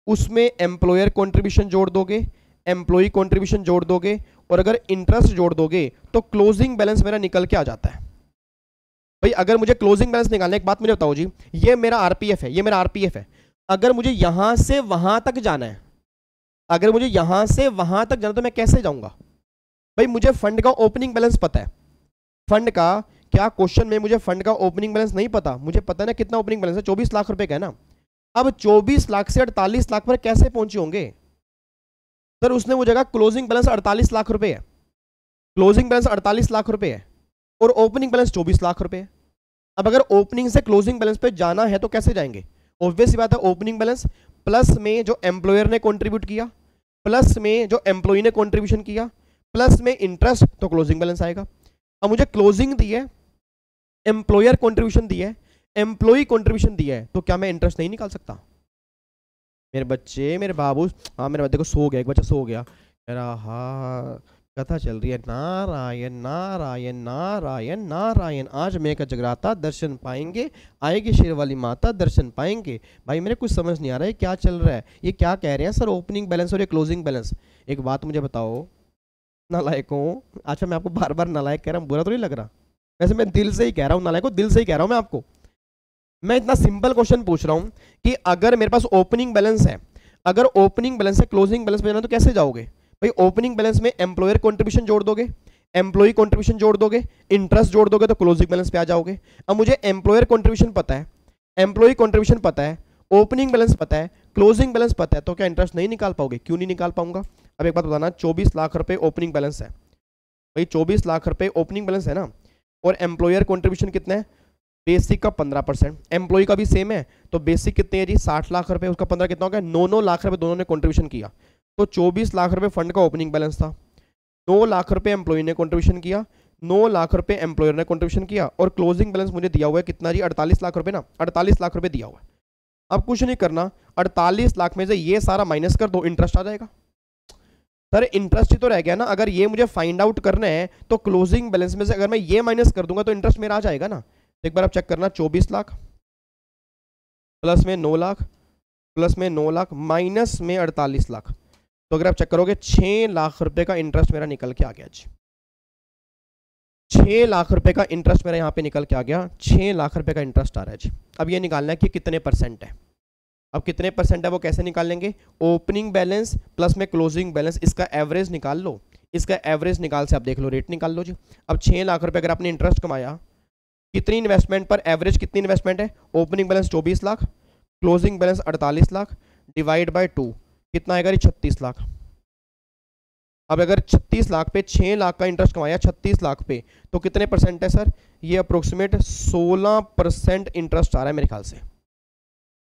उसमें एम्प्लॉयर कंट्रीब्यूशन जोड़ दोगे, एम्प्लॉय कंट्रीब्यूशन जोड़ दोगे, और अगर इंटरेस्ट जोड़ दोगे तो क्लोजिंग बैलेंस मेरा निकल के आ जाता है। भाई अगर मुझे क्लोजिंग बैलेंस निकालना, एक बात मुझे बताओ जी, ये मेरा आरपीएफ है, ये मेरा आरपीएफ है। अगर मुझे यहां से वहां तक जाना है, अगर मुझे यहां से वहां तक जाना तो मैं कैसे जाऊंगा? भाई मुझे फंड का ओपनिंग बैलेंस पता है, फंड का क्या क्वेश्चन में मुझे फंड का ओपनिंग बैलेंस नहीं पता? मुझे पता है ना कितना ओपनिंग बैलेंस है, 24 लाख रुपए का है ना। अब 24 लाख से 48 लाख पर कैसे पहुंचे होंगे? सर उसने मुझे कहा क्लोजिंग बैलेंस 48 लाख रुपए है, क्लोजिंग बैलेंस 48 लाख रुपए है और ओपनिंग बैलेंस 24 लाख रुपए है। अब अगर ओपनिंग से क्लोजिंग बैलेंस पे जाना है तो कैसे जाएंगे? ऑब्वियस सी बात है, ओपनिंग बैलेंस प्लस में जो एम्प्लॉयर ने कंट्रीब्यूट किया, प्लस में जो एम्प्लॉय ने कंट्रीब्यूशन किया, प्लस में इंटरेस्ट, तो क्लोजिंग बैलेंस आएगा। अब मुझे क्लोजिंग दी है, एम्प्लॉयर कंट्रीब्यूशन दी है, एम्प्लॉय कंट्रीब्यूशन दिया है, तो क्या मैं इंटरेस्ट नहीं निकाल सकता? मेरे बच्चे, मेरे बाबू, हाँ मेरे बच्चे को सो गया, एक बच्चा सो गया, कह रहा हाँ कथा चल रही है, नारायण नारायण नारायण नारायण, आज मैं का जगराता दर्शन पाएंगे, आएगी शेर वाली माता दर्शन पाएंगे। भाई मेरे कुछ समझ नहीं आ रहा है क्या चल रहा है, ये क्या कह रहे हैं सर, ओपनिंग बैलेंस और ये क्लोजिंग बैलेंस। एक बात मुझे बताओ नालायकों, अच्छा मैं आपको बार बार नालायक कह रहा हूँ, बुरा तो नहीं लग रहा? वैसे मैं दिल से ही कह रहा हूँ नालायकों, दिल से ही कह रहा हूँ मैं आपको। मैं इतना सिंपल क्वेश्चन पूछ रहा हूँ कि अगर मेरे पास ओपनिंग बैलेंस है, अगर ओपनिंग बैलेंस है क्लोजिंग बैलेंस पे जाना तो कैसे जाओगे भाई? ओपनिंग बैलेंस में एम्प्लॉयर कंट्रीब्यूशन जोड़ दोगे, एम्प्लॉई कंट्रीब्यूशन जोड़ दोगे, इंटरेस्ट जोड़ दोगे तो क्लोजिंग बैलेंस पे आ जाओगे। अब मुझे एम्प्लॉयर कंट्रीब्यूशन पता है, एम्प्लॉई कंट्रीब्यूशन पता है, ओपनिंग बैलेंस पता है, क्लोजिंग बैलेंस पता है, तो क्या इंटरेस्ट नहीं निकाल पाओगे? क्यों नहीं निकाल पाऊंगा? अब एक बात बताना, 24 लाख रुपए ओपनिंग बैलेंस है भाई, 24 लाख रुपए ओपनिंग बैलेंस है ना, और एम्प्लॉयर कंट्रीब्यूशन कितना है? बेसिक का 15%, एम्प्लॉय का भी सेम है, तो बेसिक कितने है जी? 60 लाख रुपए, उसका 15 कितना हो गया? 9 लाख रुपए दोनों ने कंट्रीब्यूशन किया, तो 24 लाख रुपए फंड का ओपनिंग बैलेंस था, 9 लाख रुपए एम्प्लॉय ने कंट्रीब्यूशन किया, 9 लाख रुपए एम्प्लॉयर ने कंट्रीब्यूशन किया, और क्लोजिंग बैलेंस मुझे दिया हुआ है कितना जी? 48 लाख रुपए ना, 48 लाख रुपए दिया हुआ है। अब कुछ नहीं करना, 48 लाख में से ये सारा माइनस कर दो, इंटरेस्ट आ जाएगा। सर इंटरेस्ट ही तो रह गया ना, अगर ये मुझे फाइंड आउट करना है तो क्लोजिंग बैलेंस में से अगर मैं ये माइनस कर दूंगा तो इंटरेस्ट मेरा आ जाएगा ना। एक बार आप चेक करना, 24 लाख प्लस में 9 लाख प्लस में 9 लाख माइनस में 48 लाख, तो अगर आप चेक करोगे 6 लाख रुपए का इंटरेस्ट मेरा निकल के आ गया जी। 6 लाख रुपए का इंटरेस्ट मेरा यहाँ पे निकल के आ गया, 6 लाख रुपए का इंटरेस्ट आ रहा है जी। अब ये निकालना है कि कितने परसेंट है। अब कितने परसेंट है वो कैसे निकाल लेंगे? ओपनिंग बैलेंस प्लस में क्लोजिंग बैलेंस, इसका एवरेज निकाल लो, इसका एवरेज निकाल से आप देख लो, रेट निकाल लो जी। अब 6 लाख रुपए अगर आपने इंटरेस्ट कमाया, कितनी इन्वेस्टमेंट पर एवरेज कितनी इन्वेस्टमेंट है? Opening balance 24 lakh, closing balance 48 lakh, divide by 2 कितना आएगा? 36 लाख। अब अगर 36 लाख पे 6 लाख का इंटरेस्ट कमाया 36 लाख पे, तो कितने परसेंट है सर? ये अप्रोक्सीमेट 16% इंटरेस्ट आ रहा है मेरे ख्याल से,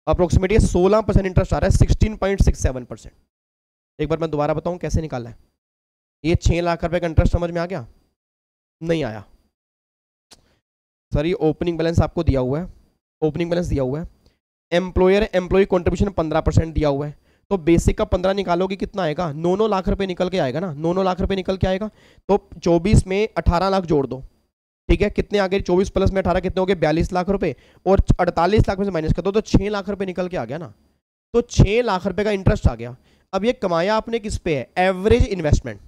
अप्रोक्सीमेट ये 16% इंटरेस्ट आ रहा है, 16.67%। एक बार मैं दोबारा बताऊं कैसे निकाला है। ये 6 लाख रुपए का इंटरेस्ट समझ में आ गया? नहीं आया सर, ये ओपनिंग बैलेंस आपको दिया हुआ है, ओपनिंग बैलेंस दिया हुआ है, एम्प्लॉयर एम्प्लॉय कंट्रीब्यूशन 15% दिया हुआ है, तो बेसिक का 15 निकालोगे कितना आएगा? 9 लाख रुपए निकल के आएगा ना, 9 लाख रुपए निकल के आएगा। तो 24 में 18 लाख जोड़ दो, ठीक है, कितने आ गए? 24 प्लस में 18 कितने हो गए? 42 लाख रुपए, और 48 लाख में से माइनस कर दो तो 6 लाख रुपए निकल के आ गया ना, तो 6 लाख रुपए का इंटरेस्ट आ गया। अब ये कमाया आपने किस पे है? Average investment.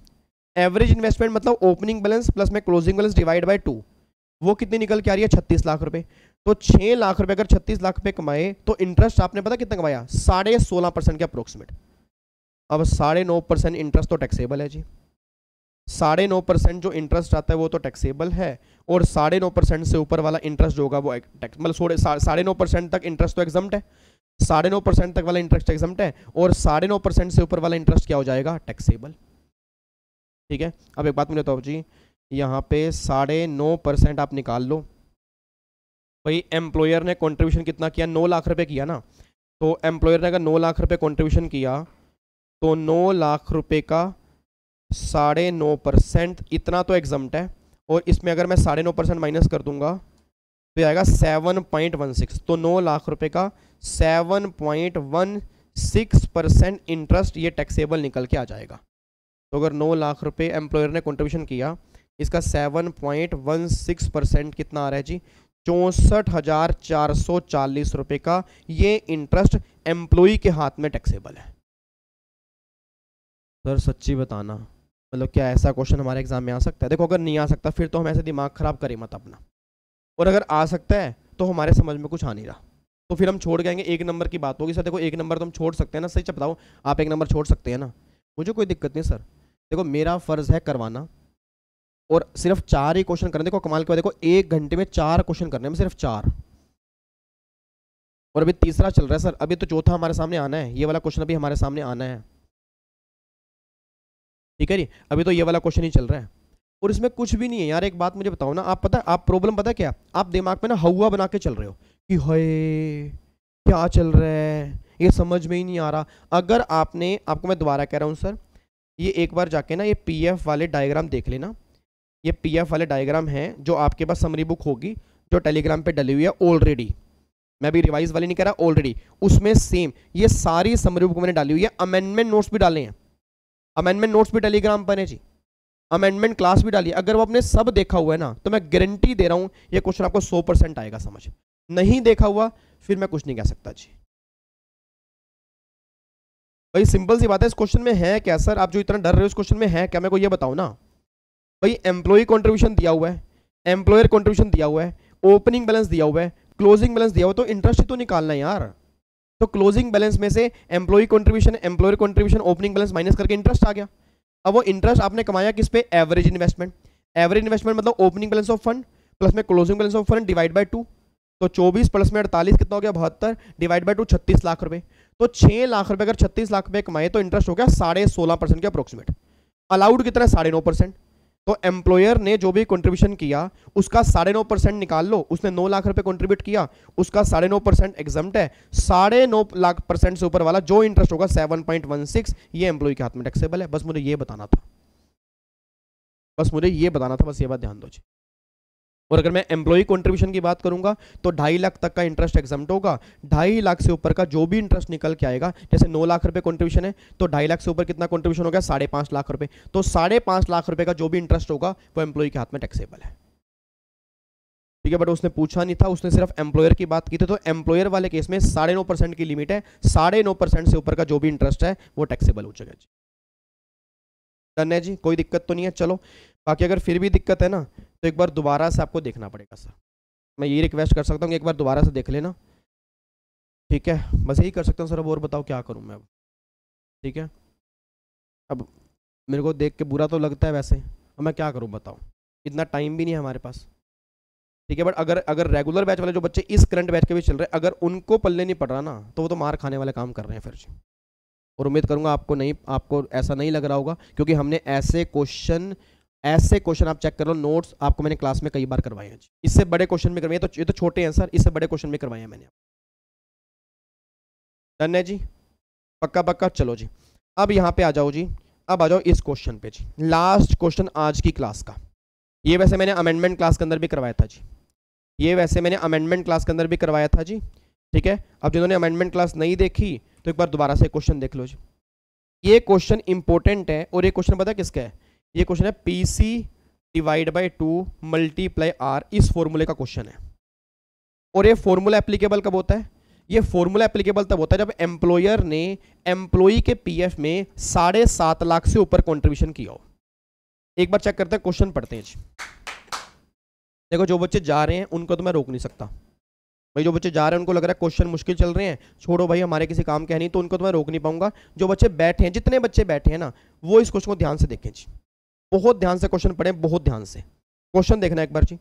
एवरेज इन्वेस्टमेंट मतलब ओपनिंग बैलेंस प्लस में क्लोजिंग बैलेंस डिवाइड बाय 2, वो कितनी निकल के आ रही है? 36 लाख रुपए। तो 6 लाख रुपए अगर 36 लाख रुपए कमाए तो इंटरेस्ट आपने पता कितना कमाया? 16.5% के अप्रोक्सीमेट। अब 9.5% इंटरेस्ट तो टैक्सेबल है जी, 9.5% जो इंटरेस्ट आता है वो तो टैक्सेबल है, और 9.5% से ऊपर वाला इंटरेस्ट जो होगा वो टैक्स, मतलब 9.5% तक इंटरेस्ट तो एग्जम्प्ट है, 9.5% तक वाला इंटरेस्ट एग्जम्प्ट है, और 9.5% से ऊपर वाला इंटरेस्ट क्या हो जाएगा? टैक्सेबल। ठीक है, अब एक बात मुझे बताओ जी, यहाँ पे 9.5% आप निकाल लो भाई। एम्प्लॉयर ने कंट्रीब्यूशन कितना किया? 9 लाख रुपए किया ना, तो एम्प्लॉयर ने अगर 9 लाख रुपए कंट्रीब्यूशन किया तो 9 लाख रुपए का 9.5% इतना तो एग्जम्प्ट है, और इसमें अगर मैं 9.5% माइनस कर दूंगा तो आएगा 7.16, तो 9 लाख रुपए का 7.16% इंटरेस्ट ये टैक्सेबल निकल के आ जाएगा। तो अगर 9 लाख रुपए एम्प्लॉयर ने कंट्रीब्यूशन किया, इसका 7.16% कितना आ रहा है जी? 64,440 रुपए का ये इंटरेस्ट एम्प्लॉय के हाथ में टैक्सेबल है। सर सच्ची बताना, मतलब क्या ऐसा क्वेश्चन हमारे एग्जाम में आ सकता है? देखो अगर नहीं आ सकता फिर तो हम ऐसे दिमाग खराब करें मत अपना, और अगर आ सकता है तो हमारे समझ में कुछ आ नहीं रहा, तो फिर हम छोड़ जाएंगे। 1 नंबर की बात होगी सर, देखो 1 नंबर तो हम छोड़ सकते हैं ना, सही से बताओ, आप 1 नंबर छोड़ सकते हैं ना, मुझे कोई दिक्कत नहीं सर। देखो मेरा फर्ज है करवाना, और सिर्फ 4 ही क्वेश्चन करने। देखो कमाल के बाद देखो 1 घंटे में 4 क्वेश्चन करने हैं, सिर्फ 4, और अभी तीसरा चल रहा है सर, अभी तो चौथा हमारे सामने आना है, ये वाला क्वेश्चन अभी हमारे सामने आना है, ठीक है जी, अभी तो ये वाला क्वेश्चन ही चल रहा है, और इसमें कुछ भी नहीं है यार। एक बात मुझे बताओ ना, आप पता है आप प्रॉब्लम पता है क्या? आप दिमाग में ना हवा बना के चल रहे हो कि हाय क्या चल रहा है, ये समझ में ही नहीं आ रहा। अगर आपने, आपको मैं दोबारा कह रहा हूँ सर, ये एक बार जाके ना ये पीएफ वाले डायग्राम देख लेना, ये पीएफ वाले डायग्राम हैं जो आपके पास समरी बुक होगी जो टेलीग्राम पे डली हुई है ऑलरेडी, मैं भी रिवाइज वाली नहीं कह रहा, ऑलरेडी उसमें सेम ये सारी समरी बुक मैंने डाली हुई है। अमेंडमेंट नोट्स भी डाले हैं, अमेंडमेंट नोट्स भी टेलीग्राम पर है जी, अमेंडमेंट क्लास भी डाली है। अगर वो आपने सब देखा हुआ है ना तो मैं गारंटी दे रहा हूं ये क्वेश्चन आपको 100% आएगा समझ। नहीं देखा हुआ फिर मैं कुछ नहीं कह सकता जी। भाई सिंपल सी बात है, इस क्वेश्चन में है क्या सर, आप जो इतना डर रहे हो इस क्वेश्चन में है क्या, मेरे को ये बताओ ना। भाई एम्प्लॉय कंट्रीब्यूशन दिया हुआ है, एम्प्लॉयर कंट्रीब्यूशन दिया हुआ है, ओपनिंग बैलेंस दिया हुआ है, क्लोजिंग बैलेंस दिया हुआ है, तो इंटरेस्ट ही तो निकालना है यार। तो क्लोजिंग बैलेंस में से employee contribution, employer contribution, opening balance minus करके इंटरेस्ट आ गया। अब वो इंटरेस्ट आपने कमाया किस पे, एवरेज इन्वेस्टमेंट। एवरेज इन्वेस्टमेंट मतलब opening balance of fund plus में closing balance of fund divide by 2। तो 24 प्लस में 48 कितना हो गया, 72 डिवाइड बाय 2 36 लाख रुपए। तो 6 लाख रुपए अगर 36 लाख रुपए कमाए तो इंटरेस्ट हो गया 16.5% के अप्रोक्सीमेट। अलाउड कितना है, 9.5%। तो एम्प्लॉयर ने जो भी कंट्रीब्यूशन किया उसका 9.5% निकाल लो। उसने 9 लाख रुपए कंट्रीब्यूट किया, उसका 9.5% एग्जम्प्ट है। 9.5 लाख % से ऊपर वाला जो इंटरेस्ट होगा 7.16 ये एम्प्लॉय के हाथ में टैक्सेबल है। बस मुझे ये बताना था, बस मुझे ये बताना था, बस ये बात ध्यान दो जी। और अगर मैं एम्प्लॉय कंट्रीब्यूशन की बात करूंगा तो 2.5 लाख तक का इंटरेस्ट एग्जम्प्ट होगा। 2.5 लाख से ऊपर का जो भी इंटरेस्ट निकल के आएगा, जैसे 9 लाख रुपए कंट्रीब्यूशन है तो 2.5 लाख से ऊपर कितना कंट्रीब्यूशन हो गया, 5.5 लाख रुपए। तो 5.5 लाख रुपए का जो भी इंटरेस्ट होगा वो एम्प्लॉय के हाथ में टैक्सेबल है। ठीक है, बट उसने पूछा नहीं था, उसने सिर्फ एम्प्लॉयर की बात की थी। तो एम्प्लॉयर वाले केस में 9.5% की लिमिट है, 9.5% से ऊपर का जो भी इंटरेस्ट है वो टैक्सेबल हो जाएगा जी। डन है जी, कोई दिक्कत तो नहीं है। चलो बाकी अगर फिर भी दिक्कत है ना तो एक बार दोबारा से आपको देखना पड़ेगा सर। मैं ये रिक्वेस्ट कर सकता हूँ कि एक बार दोबारा से देख लेना, ठीक है, बस यही कर सकता हूँ सर। अब और बताओ क्या करूँ मैं अब, ठीक है। अब मेरे को देख के बुरा तो लगता है वैसे, अब मैं क्या करूँ बताओ, इतना टाइम भी नहीं है हमारे पास, ठीक है। बट अगर रेगुलर बैच वाले जो बच्चे इस करंट बैच के भी चल रहे हैं, अगर उनको पल्ले नहीं पड़ रहा ना तो वो तो मार खाने वाले काम कर रहे हैं फिर जी। और उम्मीद करूंगा आपको ऐसा नहीं लग रहा होगा, क्योंकि हमने ऐसे क्वेश्चन आप चेक कर लो, नोट्स आपको मैंने क्लास में कई बार करवाए हैं। इससे बड़े क्वेश्चन भी करवाए, तो ये तो छोटे हैं सर, इससे बड़े क्वेश्चन भी करवाए हैं मैंने। डन है जी, पक्का पक्का। चलो जी अब यहाँ पे आ जाओ जी, अब आ जाओ इस क्वेश्चन पे जी, लास्ट क्वेश्चन आज की क्लास का। ये वैसे मैंने अमेंडमेंट क्लास के अंदर भी करवाया था जी, ये वैसे मैंने अमेंडमेंट क्लास के अंदर भी करवाया था जी, ठीक है। अब जिन्होंने अमेंडमेंट क्लास नहीं देखी तो एक बार दोबारा से क्वेश्चन देख लो जी। ये क्वेश्चन इंपॉर्टेंट है, और ये क्वेश्चन पता है किसका है, ये क्वेश्चन है PC divide by 2 multiply R, इस फॉर्मूले का क्वेश्चन है। और ये फॉर्मूला एप्लीकेबल कब होता है, ये फॉर्मूला एप्लीकेबल तब होता है जब एम्प्लॉयर ने एम्प्लॉय के PF में 7.5 लाख से ऊपर कंट्रीब्यूशन किया हो। एक बार चेक करते हैं, क्वेश्चन पढ़ते हैं जी। देखो जो बच्चे जा रहे हैं उनको तो मैं रोक नहीं सकता भाई, जो बच्चे जा रहे हैं उनको लग रहा है क्वेश्चन मुश्किल चल रहे हैं, छोड़ो भाई हमारे किसी काम के है नहीं, तो उनको तो मैं रोक नहीं पाऊंगा। जो बच्चे बैठे हैं, जितने बच्चे बैठे हैं ना, वो इस क्वेश्चन को ध्यान से देखें जी, बहुत ध्यान से क्वेश्चन पढ़ें, बहुत ध्यान से क्वेश्चन देखना एक बार जी।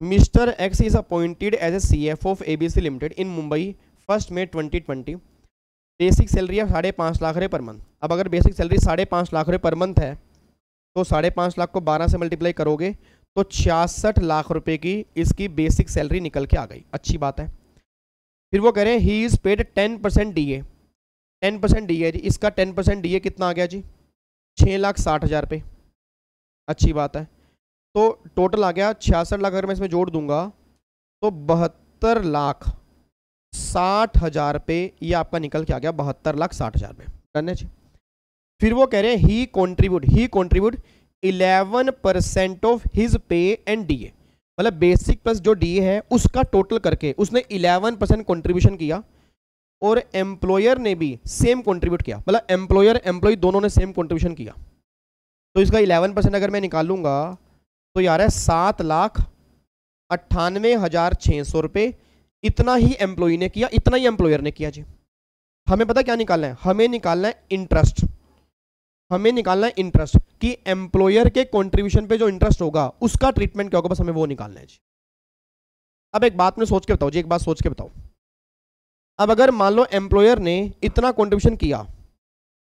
Mister X is appointed as a CFO of ABC limited in Mumbai 1 May 2020। Basic salary है 5.5 लाख रुपये पर मंथ। अब अगर बेसिक सैलरी 5.5 लाख रुपये पर मंथ है तो 5.5 लाख को 12 से मल्टीप्लाई करोगे तो 66 लाख रुपए की इसकी बेसिक सैलरी निकल के आ गई, अच्छी बात है। फिर वो कह रहे हैं he is paid 10% DA, 10% DA जी, इसका 10% DA कितना आ गया जी, 6,60,000 रुपये, अच्छी बात है। तो टोटल आ गया 66 लाख, अगर मैं इसमें जोड़ दूंगा तो 72,60,000 रुपये ये आपका निकल के आ गया, 72,60,000 रुपये। डन है जी। फिर वो कह रहे हैं he contribute 11% of his pay and DA, मतलब बेसिक प्लस जो DA है उसका टोटल करके उसने 11% कंट्रीब्यूशन किया, और एम्प्लॉयर ने भी सेम कंट्रीब्यूट किया, मतलब एम्प्लॉयर एम्प्लॉय दोनों ने सेम कंट्रीब्यूशन किया। तो इसका 11% अगर मैं निकालूंगा तो यार है 7,98,600 रुपये। इतना ही एम्प्लॉय ने किया, इतना ही एम्प्लॉयर ने किया जी। हमें पता क्या निकालना है, हमें निकालना है इंटरेस्ट, हमें निकालना है इंटरेस्ट कि एम्प्लॉयर के कंट्रीब्यूशन पे जो इंटरेस्ट होगा उसका ट्रीटमेंट क्या होगा, बस हमें वो निकालना है जी। अब एक बात में सोच के बताओ जी, एक बात सोच के बताओ, अब अगर मान लो एम्प्लॉयर ने इतना कंट्रीब्यूशन किया,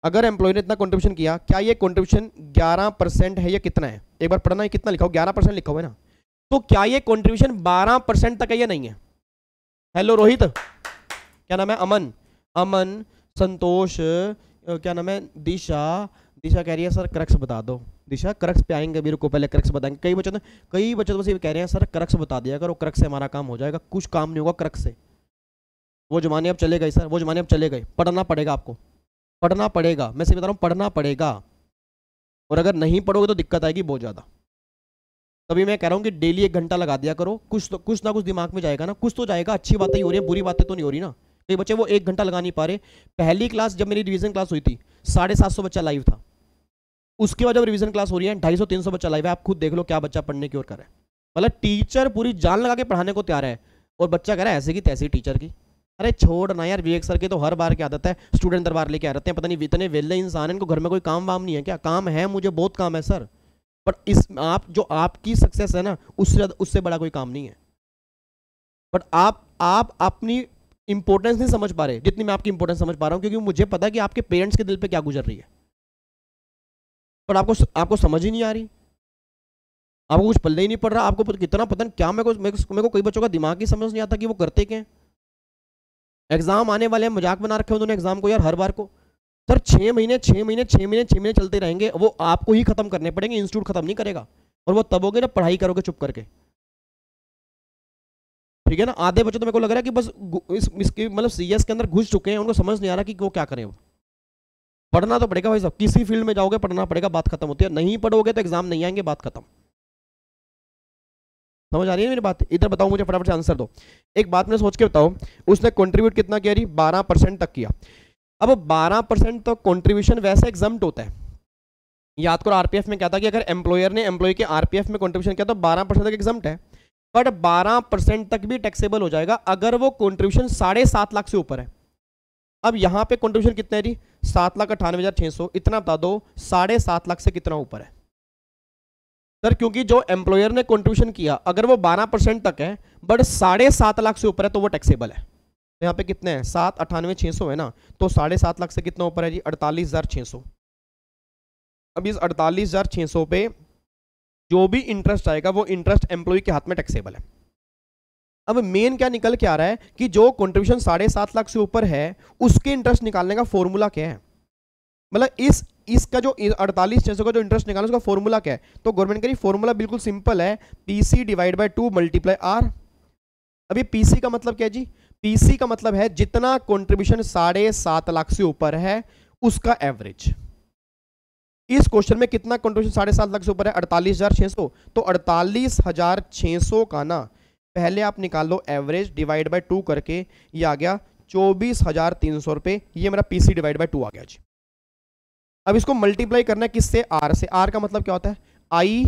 अगर एम्प्लॉयर ने इतना कंट्रीब्यूशन किया, क्या ये कंट्रीब्यूशन 11% है या कितना है, एक बार पढ़ना है कितना लिखा हो, 11% लिखा हुआ है ना, तो क्या ये कंट्रीब्यूशन 12% तक है या नहीं है। हेलो रोहित, क्या नाम है, अमन, संतोष, क्या नाम है, दिशा कह रही है सर क्रक्स बता दो। दिशा क्रक्स पे आएंगे, अभी रुको, पहले क्रक्स बताएंगे। कई बच्चे तो बस ये कह रहे हैं सर क्रक्स बता दिया करो, क्रक्स से हमारा काम हो जाएगा। कुछ काम नहीं होगा क्रक्स से। वो जमाने अब चले गए सर, वो जमाने अब चले गए। पढ़ना पड़ेगा आपको, पढ़ना पड़ेगा, मैं सही बता रहा हूँ, पढ़ना पड़ेगा। और अगर नहीं पढ़ोगे तो दिक्कत आएगी बहुत ज़्यादा। तभी मैं कह रहा हूँ कि डेली 1 घंटा लगा दिया करो, कुछ ना कुछ दिमाग में जाएगा ना, कुछ तो जाएगा। अच्छी बातें ही हो रही है, बुरी बातें तो नहीं हो रही ना। कई बच्चे वो 1 घंटा लगा नहीं पा रहे। पहली क्लास जब मेरी रिवीजन क्लास हुई थी 750 बच्चा लाइव था। उसके बाद जब रिवीजन क्लास हो रही है 250-300 बच्चा लाइव है। आप खुद देख लो क्या बच्चा पढ़ने की ओर कर रहा है। मतलब टीचर पूरी जान लगा के पढ़ाने को तैयार है और बच्चा कह रहा है ऐसे की तैसी टीचर की। अरे छोड़ ना यार, विवेक सर की तो हर बार की आदत है, स्टूडेंट दरबार लेके आ रहते हैं। पता नहीं इतने वेले इंसान हैं, इनको घर में कोई काम वाम नहीं है क्या? काम है, मुझे बहुत काम है सर, बट इस आप जो आपकी सक्सेस है ना, उससे बड़ा कोई काम नहीं है। बट आप अपनी इंपॉर्टेंस नहीं समझ पा रहे जितनी मैं आपकी इंपॉर्टेंस समझ पा रहा हूं, क्योंकि मुझे पता है कि आपके पेरेंट्स के दिल पे क्या गुजर रही है। पर आपको समझ ही नहीं आ रही, आपको कुछ पल्ले ही नहीं पड़ रहा। आपको कितना पता नहीं क्या, मेरे को कई बच्चों का दिमाग ही समझ नहीं आता कि वो करते क्या। एग्जाम आने वाले हैं, मजाक बना रखे हैं उन्होंने एग्जाम को यार हर बार को। सर 6 महीने चलते रहेंगे, वो आपको ही खत्म करने पड़ेंगे, इंस्टीट्यूट खत्म नहीं करेगा। और वो तब होगे ना पढ़ाई करोगे चुप करके, ठीक है ना। आधे बच्चे तो मेरे को लग रहा है कि बस इसके मतलब सीएस के अंदर घुस चुके हैं, उनको समझ नहीं आ रहा कि वो क्या करें। वो पढ़ना तो पड़ेगा भाई साहब, किसी फील्ड में जाओगे पढ़ना पड़ेगा, बात खत्म होती है। नहीं पढ़ोगे तो एग्जाम नहीं आएंगे, बात खत्म। समझ आ रही है मेरी बात? इधर बताओ मुझे, फटाफट से आंसर दो। एक बात में सोच के बताओ, उसने कंट्रीब्यूट कितना किया? 12% तक किया। अब 12% तक कंट्रीब्यूशन वैसे एग्जम्प्ट होता है। याद करो आरपीएफ में क्या था कि अगर एम्प्लॉयर ने एम्प्लॉय के आरपीएफ में कंट्रीब्यूशन किया तो 12% तक एग्जम्प्ट है। बट 12% तक भी टैक्सेबल हो जाएगा अगर वो कंट्रीब्यूशन 7.5 लाख से ऊपर है। अब यहां पे कंट्रीब्यूशन कितना है जी? 7,98,600। इतना बता दो 7.5 लाख से कितना ऊपर है सर? क्योंकि जो एम्प्लॉयर ने कंट्रीब्यूशन किया अगर वो 12% तक है बट 7.5 लाख से ऊपर है तो वो टैक्सेबल है। तो यहाँ पे कितने हैं? 7,98,600 है ना, तो 7.5 लाख से कितना ऊपर है जी? 48,600। अब इस 48,600 पे जो भी इंटरेस्ट आएगा वो इंटरेस्ट एम्प्लॉय के हाथ में टैक्सेबल है। अब मेन क्या निकल के आ रहा है कि जो कंट्रीब्यूशन 7.5 लाख से ऊपर है उसके इंटरेस्ट निकालने का फॉर्मूला क्या है? मतलब इसका जो 48,600 का जो इंटरेस्ट निकालना उसका फॉर्मूला क्या है? तो गवर्नमेंट कह रही फॉर्मूला बिल्कुल सिंपल है, PC divide by 2 multiply R. अभी पीसी का मतलब क्या है जी? पीसी का मतलब है जितना कंट्रीब्यूशन 7.5 लाख से ऊपर है उसका एवरेज। इस क्वेश्चन में कितना कंट्रीब्यूशन 7.5 लाख से ऊपर है? 48,600। तो 48,600 का ना पहले आप निकाल लो एवरेज डिवाइड बाय 2 करके, ये आ गया 24,300 रुपए। ये मेरा पीसी डिवाइड बाय 2 आ गया जी। अब इसको मल्टीप्लाई करना है किससे? आर से। आर का मतलब क्या होता है? आई,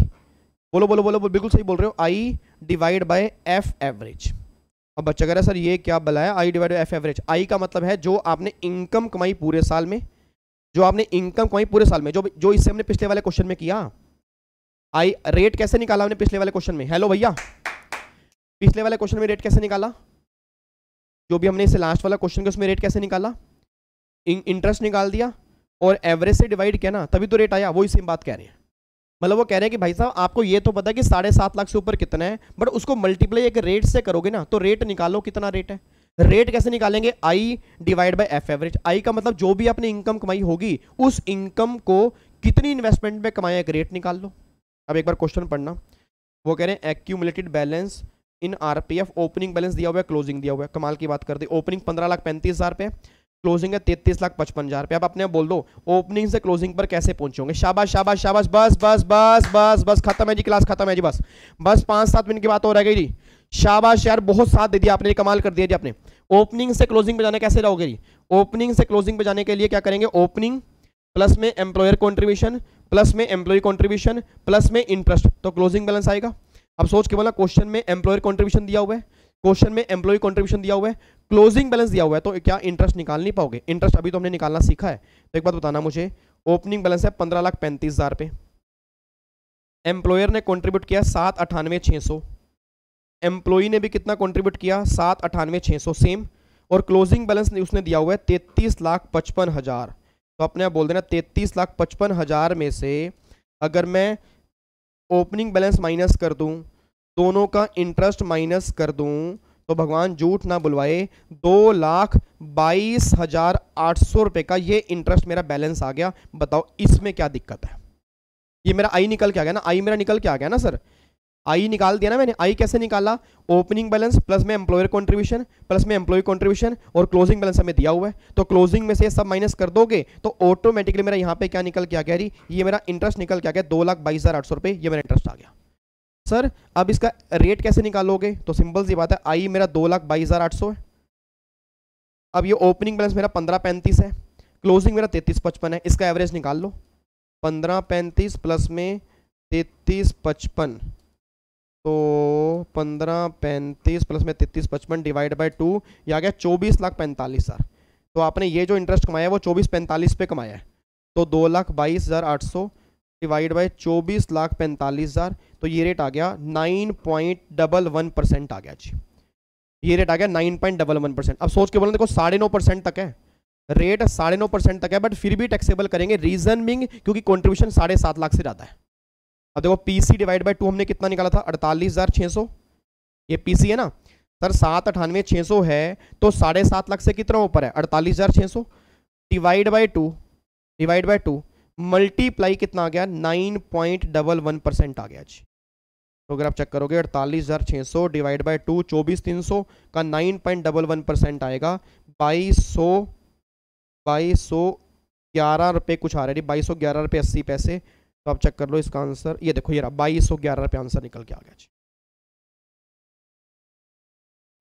बोलो बोलो बोलो, बिल्कुल सही बोल रहे हो, आई डिवाइड बाय एफ एवरेज। अब बच्चा कह रहा है सर ये क्या बला है I divide by F average? I का मतलब है जो आपने इनकम कमाई पूरे साल में, जो आपने इनकम कमाई पूरे साल में, जो इससे हमने पिछले वाले क्वेश्चन में किया। आई रेट कैसे निकाला हमने पिछले वाले क्वेश्चन में? हेलो भैया, पिछले वाले क्वेश्चन में रेट कैसे निकाला? जो भी हमने इसे लास्ट वाला क्वेश्चन के उसमें रेट कैसे निकाला? इंटरेस्ट निकाल दिया और एवरेज से डिवाइड किया ना, तभी तो रेट आया। वही सेम बात कह रहे हैं। मतलब वो कह रहे हैं कि भाई साहब आपको ये तो पता है कि 7.5 लाख से ऊपर कितना है, बट उसको मल्टीप्लाई एक रेट से करोगे ना तो रेट निकालो कितना रेट है। रेट कैसे निकालेंगे? I divide by F average. I का मतलब जो भी आपने इनकम कमाई होगी उस इनकम को कितनी इन्वेस्टमेंट में कमाया, एक रेट निकाल लो। अब एक बार क्वेश्चन पढ़ना। वो कह रहे हैं एक्यूमुलेटेड बैलेंस इन आरपीएफ, ओपनिंग बैलेंस दिया हुआ है, क्लोजिंग दिया हुआ है। कमाल की बात कर दी। ओपनिंग 15,35,000 पे, क्लोजिंग है 33,55,000 रुपये। अब अपने आप बोल दो ओपनिंग से क्लोजिंग पर कैसे पहुंचोगे? शाबाश शाबाश शाबाश, बस बस बस बस बस, खत्म है जी, क्लास खत्म है जी, बस बस 5-7 मिनट की बात हो रह गई जी। शाबाश यार, बहुत साथ दे दिया आपने, कमाल कर दिया जी आपने। ओपनिंग से क्लोजिंग पे जाने कैसे जाओगे जी? ओपनिंग से क्लोजिंग पे जाने के लिए क्या करेंगे? ओपनिंग प्लस में एम्प्लॉयर कॉन्ट्रीब्यूशन प्लस में एम्प्लॉय कॉन्ट्रीब्यूशन प्लस में इंटरेस्ट, तो क्लोजिंग बैलेंस आएगा। अब सोच के बोला क्वेश्चन में एम्प्लॉयर कॉन्ट्रीब्यूशन दिया हुआ है, क्वेश्चन में एम्प्लॉय कॉन्ट्रीब्यूशन दिया हुआ है, क्लोजिंग बैलेंस दिया हुआ है, तो क्या इंटरेस्ट निकाल नहीं पाओगे? इंटरेस्ट अभी तो हमने निकालना सीखा है। तो एक बात बताना मुझे, ओपनिंग बैलेंस है 15,35,000 पे, एम्प्लॉयर ने कॉन्ट्रीब्यूट किया 7,98,600, एम्प्लॉई ने भी कितना कॉन्ट्रीब्यूट किया? 7,98,600 सेम, और क्लोजिंग बैलेंस उसने दिया हुआ है 33,55,000। तो अपने आप बोल देना 33,55,000 में से अगर मैं ओपनिंग बैलेंस माइनस कर दूं, दोनों का इंटरेस्ट माइनस कर दूं, तो भगवान झूठ ना बुलवाए 2,22,800 रुपए का ये इंटरेस्ट मेरा बैलेंस आ गया। बताओ इसमें क्या दिक्कत है? ये मेरा आई निकल के आ गया ना, आई मेरा निकल के आ गया ना सर, आई निकाल दिया ना मैंने। आई कैसे निकाला, ओपनिंग बैलेंस प्लस में एम्प्लॉयर कंट्रीब्यूशन प्लस में एम्प्लॉय कंट्रीब्यूशन और क्लोजिंग बैलेंस हमें दिया हुआ है, तो क्लोजिंग में से सब माइनस कर दोगे तो ऑटोमेटिकली मेरा यहाँ पे क्या निकल के आ गया, ये मेरा इंटरेस्ट निकल के आ गया 2,22,800 रुपये, ये मेरा इंटरेस्ट आ गया। सर अब इसका रेट कैसे निकालोगे, तो सिंपल सी बात है, आई मेरा 2,22,800 है, अब ये ओपनिंग बैलेंस मेरा 1535 है, क्लोजिंग मेरा 3355 है, इसका एवरेज निकाल लो, 1535 प्लस में 3355, तो 1535 प्लस में 3355 डिवाइड बाय 2, ये आ गया 24,45,000। तो आपने ये जो इंटरेस्ट कमाया है वो 2445 पे कमाया है, तो 2,22,800 डिवाइड बाय 24,45,000, तो ये रेट आ गया 9.11% आ गया जी, ये रेट आ गया 9.11%। अब सोच के बोलना, देखो 9.5% तक है रेट, 9.5% तक है, बट फिर भी टैक्सेबल करेंगे, रीजन बिंग क्योंकि कंट्रीब्यूशन 7.5 लाख से ज़्यादा है। अब देखो पीसी डिवाइड बाय 2 हमने कितना निकाला था, 48,600, ये पीसी है ना सर, 798,600 है, तो 7.5 लाख से कितना ऊपर है, 48,600 डिवाइड बाय 2 मल्टीप्लाई कितना आ गया, 9.11% आ गया जी। तो अगर आप चेक करोगे 48,600 डिवाइड बाय 2, 24,300 का 9.11% आएगा, 2211 रुपये कुछ आ रहा है, 2211 रुपये 80 पैसे। तो आप चेक कर लो इसका आंसर, ये देखो ये रहा 2211 रुपये आंसर निकल के आ गया जी।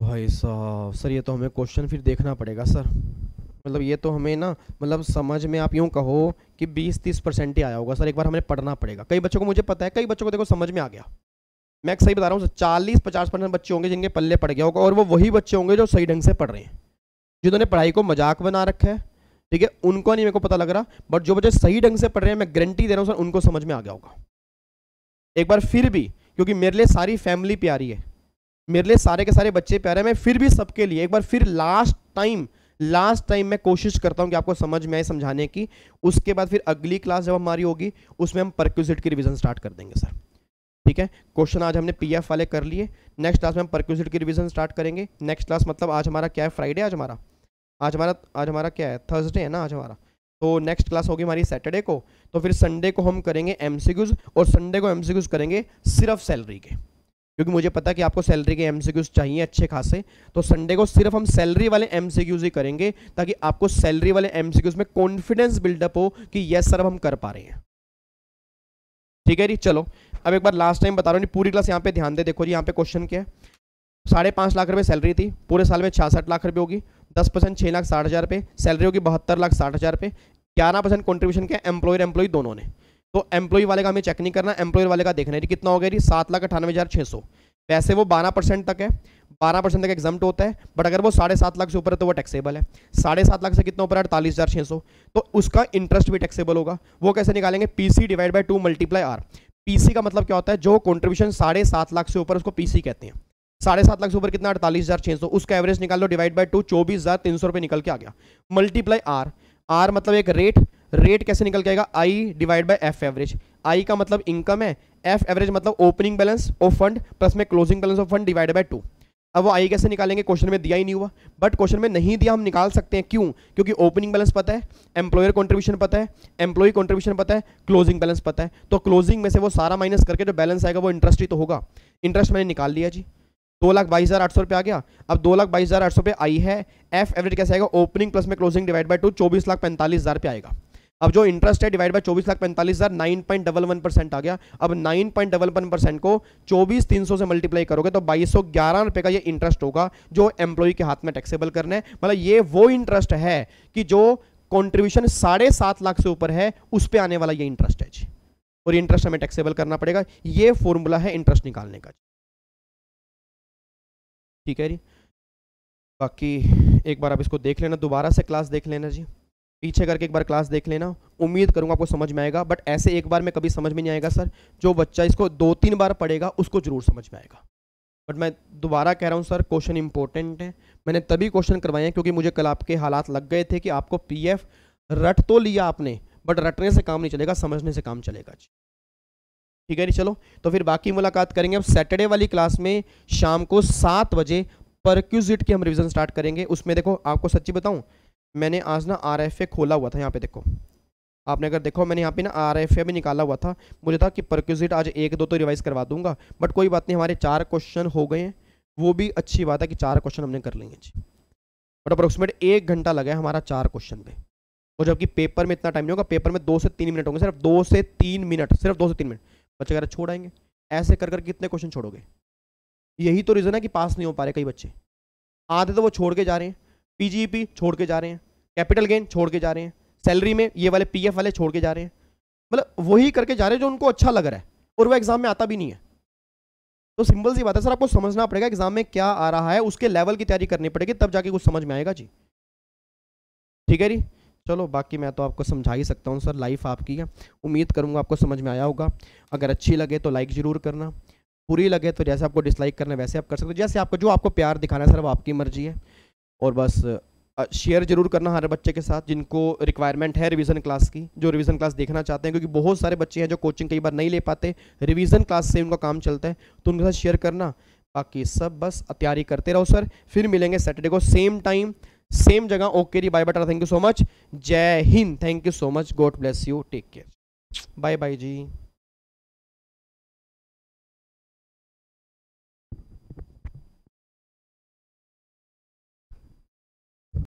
भाई साहब सर ये तो हमें क्वेश्चन फिर देखना पड़ेगा सर, मतलब ये तो हमें ना, मतलब समझ में आप यूँ कहो कि 20-30% ही आया होगा सर, एक बार हमें पढ़ना पड़ेगा। कई बच्चों को मुझे पता है, कई बच्चों को देखो समझ में आ गया, मैं सही बता रहा हूँ, 40-50% बच्चे होंगे जिनके पल्ले पड़ गया होगा, और वो वही बच्चे होंगे जो सही ढंग से पढ़ रहे हैं, जिन्होंने पढ़ाई को मजाक बना रखा है, ठीक है, उनको नहीं मेरे को पता लग रहा, बट जो बच्चे सही ढंग से पढ़ रहे हैं, मैं गारंटी दे रहा हूँ सर उनको समझ में आ गया होगा। एक बार फिर भी, क्योंकि मेरे लिए सारी फैमिली प्यारी है, मेरे लिए सारे के सारे बच्चे प्यारे हैं, मैं फिर भी सबके लिए एक बार फिर लास्ट टाइम मैं कोशिश करता हूं कि आपको समझ में आए समझाने की। उसके बाद फिर अगली क्लास जब हमारी होगी उसमें हम परक्विजिट की रिवीजन स्टार्ट कर देंगे सर, ठीक है। क्वेश्चन आज हमने पीएफ वाले कर लिए, नेक्स्ट क्लास में हम परक्विजिट की रिवीजन स्टार्ट करेंगे। नेक्स्ट क्लास मतलब आज हमारा क्या है, फ्राइडे, आज हमारा क्या है, थर्सडे है ना आज हमारा, तो नेक्स्ट क्लास होगी हमारी सैटरडे को, तो फिर संडे को हम करेंगे एमसीक्यूज, और संडे को एमसीक्यूज करेंगे सिर्फ सैलरी के, क्योंकि मुझे पता है कि आपको सैलरी के एमसीक्यूज चाहिए अच्छे खासे, तो संडे को सिर्फ हम सैलरी वाले एमसीक्यूज ही करेंगे, ताकि आपको सैलरी वाले एमसीक्यूज में कॉन्फिडेंस बिल्डअप हो कि यस सर हम कर पा रहे हैं, ठीक है जी। चलो अब एक बार लास्ट टाइम बता रहा हूँ, पूरी क्लास यहाँ पे ध्यान दे, देखो जी यहाँ पे क्वेश्चन क्या है, 5.5 लाख रुपए सैलरी थी, पूरे साल में 66 लाख रुपए होगी, 10% 6,60,000 रुपये, सैलरी होगी 72,60,000 रुपये, 11% कॉन्ट्रीब्यूशन किया एम्प्लॉय दोनों ने, तो एम्प्लॉय वाले का हमें चेक नहीं करना, एम्प्लॉयर वाले का देखना है कि कितना हो गया जी, 7,98,600। वैसे वो 12% तक है, 12% तक एग्जाम्प्ट होता है, बट अगर वो 7.5 लाख से ऊपर है तो वो टैक्सेबल है, 7.5 लाख से कितना ऊपर है, 48,600, तो उसका इंटरेस्ट भी टैक्सेबल होगा। वो कैसे निकालेंगे, PC divide by 2 multiply R. PC का मतलब क्या होता है, जो कॉन्ट्रीब्यूशन 7.5 लाख से ऊपर उसको पीसी कहते हैं। 7.5 लाख से ऊपर कितना, 48,600, उसका एवरेज निकाल लो, डिवाइड बाय 2, 24,300 रुपये निकल के आ गया, मल्टीप्लाई आर। आर मतलब एक रेट कैसे निकल के आएगा, I divide by F average. I का मतलब इनकम है, एफ एवरेज मतलब opening balance of fund plus में closing balance of fund divide by 2। अब वो आई कैसे निकालेंगे, क्वेश्चन में दिया ही नहीं हुआ, बट क्वेश्चन में नहीं दिया हम निकाल सकते हैं, क्यों, क्योंकि ओपनिंग बैलेंस पता है, एम्प्लॉयर कंट्रीब्यूशन पता है, एम्प्लॉय कंट्रीब्यूशन पता है, क्लोजिंग बैलेंस पता है, तो क्लोजिंग में से वो सारा माइनस करके जो बैलेंस आएगा वो इंटरेस्ट ही तो होगा। इंटरेस्ट मैंने निकाल लिया जी, 2,22,800 रुपये आ गया। अब 2,22,800 रुपये आई है, एफ एवरेज कैसे आएगा, ओपनिंग प्लस में क्लोजिंग डिवाइड बाय 2, 24,45,000 रुपये आएगा। अब जो इंटरेस्ट है डिवाइड बाय 24,45,000, 9.11% आ गया। अब 9.11% को 24,300 से मल्टीप्लाई करोगे तो 2,211 रुपये का ये इंटरेस्ट होगा, जो एम्प्लॉय के हाथ में टैक्सेबल करना है। मतलब ये वो इंटरेस्ट है कि जो कॉन्ट्रीब्यूशन 7.5 लाख से ऊपर है उस पर आने वाला ये इंटरेस्ट है जी, और ये इंटरेस्ट हमें टैक्सेबल करना पड़ेगा। ये फॉर्मूला है इंटरेस्ट निकालने का, ठीक है जी। बाकी एक बार आप इसको देख लेना, दोबारा से क्लास देख लेना जी, पीछे करके एक बार क्लास देख लेना, उम्मीद करूंगा आपको समझ में आएगा, बट ऐसे एक बार में कभी समझ में नहीं आएगा सर। जो बच्चा इसको 2-3 बार पढ़ेगा उसको जरूर समझ में आएगा, बट मैं दोबारा कह रहा हूं सर क्वेश्चन इंपॉर्टेंट है। मैंने तभी क्वेश्चन करवाए हैं क्योंकि मुझे कल आपके हालात लग गए थे कि आपको पीएफ रट तो लिया आपने, बट रटने से काम नहीं चलेगा, समझने से काम चलेगा जी, ठीक है जी। चलो तो फिर बाकी मुलाकात करेंगे अब सैटरडे वाली क्लास में, शाम को 7 बजे परक्यूजिट की हम रिवीजन स्टार्ट करेंगे। उसमें देखो आपको सच्ची बताऊं, मैंने आज ना आरएफए खोला हुआ था, यहाँ पे देखो आपने अगर देखो मैंने यहाँ पे ना RFA भी निकाला हुआ था, मुझे था कि परक्यूजिट आज 1-2 तो रिवाइज करवा दूंगा, बट कोई बात नहीं, हमारे 4 क्वेश्चन हो गए हैं, वो भी अच्छी बात है कि 4 क्वेश्चन हमने कर लेंगे जी। बट अप्रोक्सीमेट 1 घंटा लगा है हमारा 4 क्वेश्चन पे, और जबकि पेपर में इतना टाइम नहीं होगा, पेपर में 2 से 3 मिनट होंगे, सिर्फ 2 से 3 मिनट, सिर्फ 2 से 3 मिनट बच्चे अगर छोड़ आएंगे। ऐसे कर कितने क्वेश्चन छोड़ोगे? यही तो रीज़न है कि पास नहीं हो पा रहे कई बच्चे। आधे तो वो छोड़ के जा रहे हैं, PGEP छोड़ के जा रहे हैं, कैपिटल गेन छोड़ के जा रहे हैं, सैलरी में ये वाले PF वाले छोड़ के जा रहे हैं, मतलब वही करके जा रहे हैं जो उनको अच्छा लग रहा है, और वो एग्जाम में आता भी नहीं है। तो सिंपल सी बात है सर, आपको समझना पड़ेगा एग्जाम में क्या आ रहा है, उसके लेवल की तैयारी करनी पड़ेगी, तब जाके कुछ समझ में आएगा जी। ठीक है जी, चलो बाकी मैं तो आपको समझा ही सकता हूँ सर, लाइफ आपकी है। उम्मीद करूँगा आपको समझ में आया होगा। अगर अच्छी लगे तो लाइक ज़रूर करना, बुरी लगे तो जैसे आपको डिसलाइक करना है वैसे आप कर सकते हो, जैसे आपको जो आपको प्यार दिखाना है सर वो आपकी मर्जी है। और बस शेयर जरूर करना हर बच्चे के साथ जिनको रिक्वायरमेंट है रिवीजन क्लास की, जो रिवीजन क्लास देखना चाहते हैं, क्योंकि बहुत सारे बच्चे हैं जो कोचिंग कई बार नहीं ले पाते, रिवीजन क्लास से उनका काम चलता है, तो उनके साथ शेयर करना। बाकी सब बस तैयारी करते रहो सर, फिर मिलेंगे सैटरडे को सेम टाइम सेम जगह। ओके जी, bye bye, thank you so much, जय हिंद, thank you so much, God bless you, take care, bye bye ji.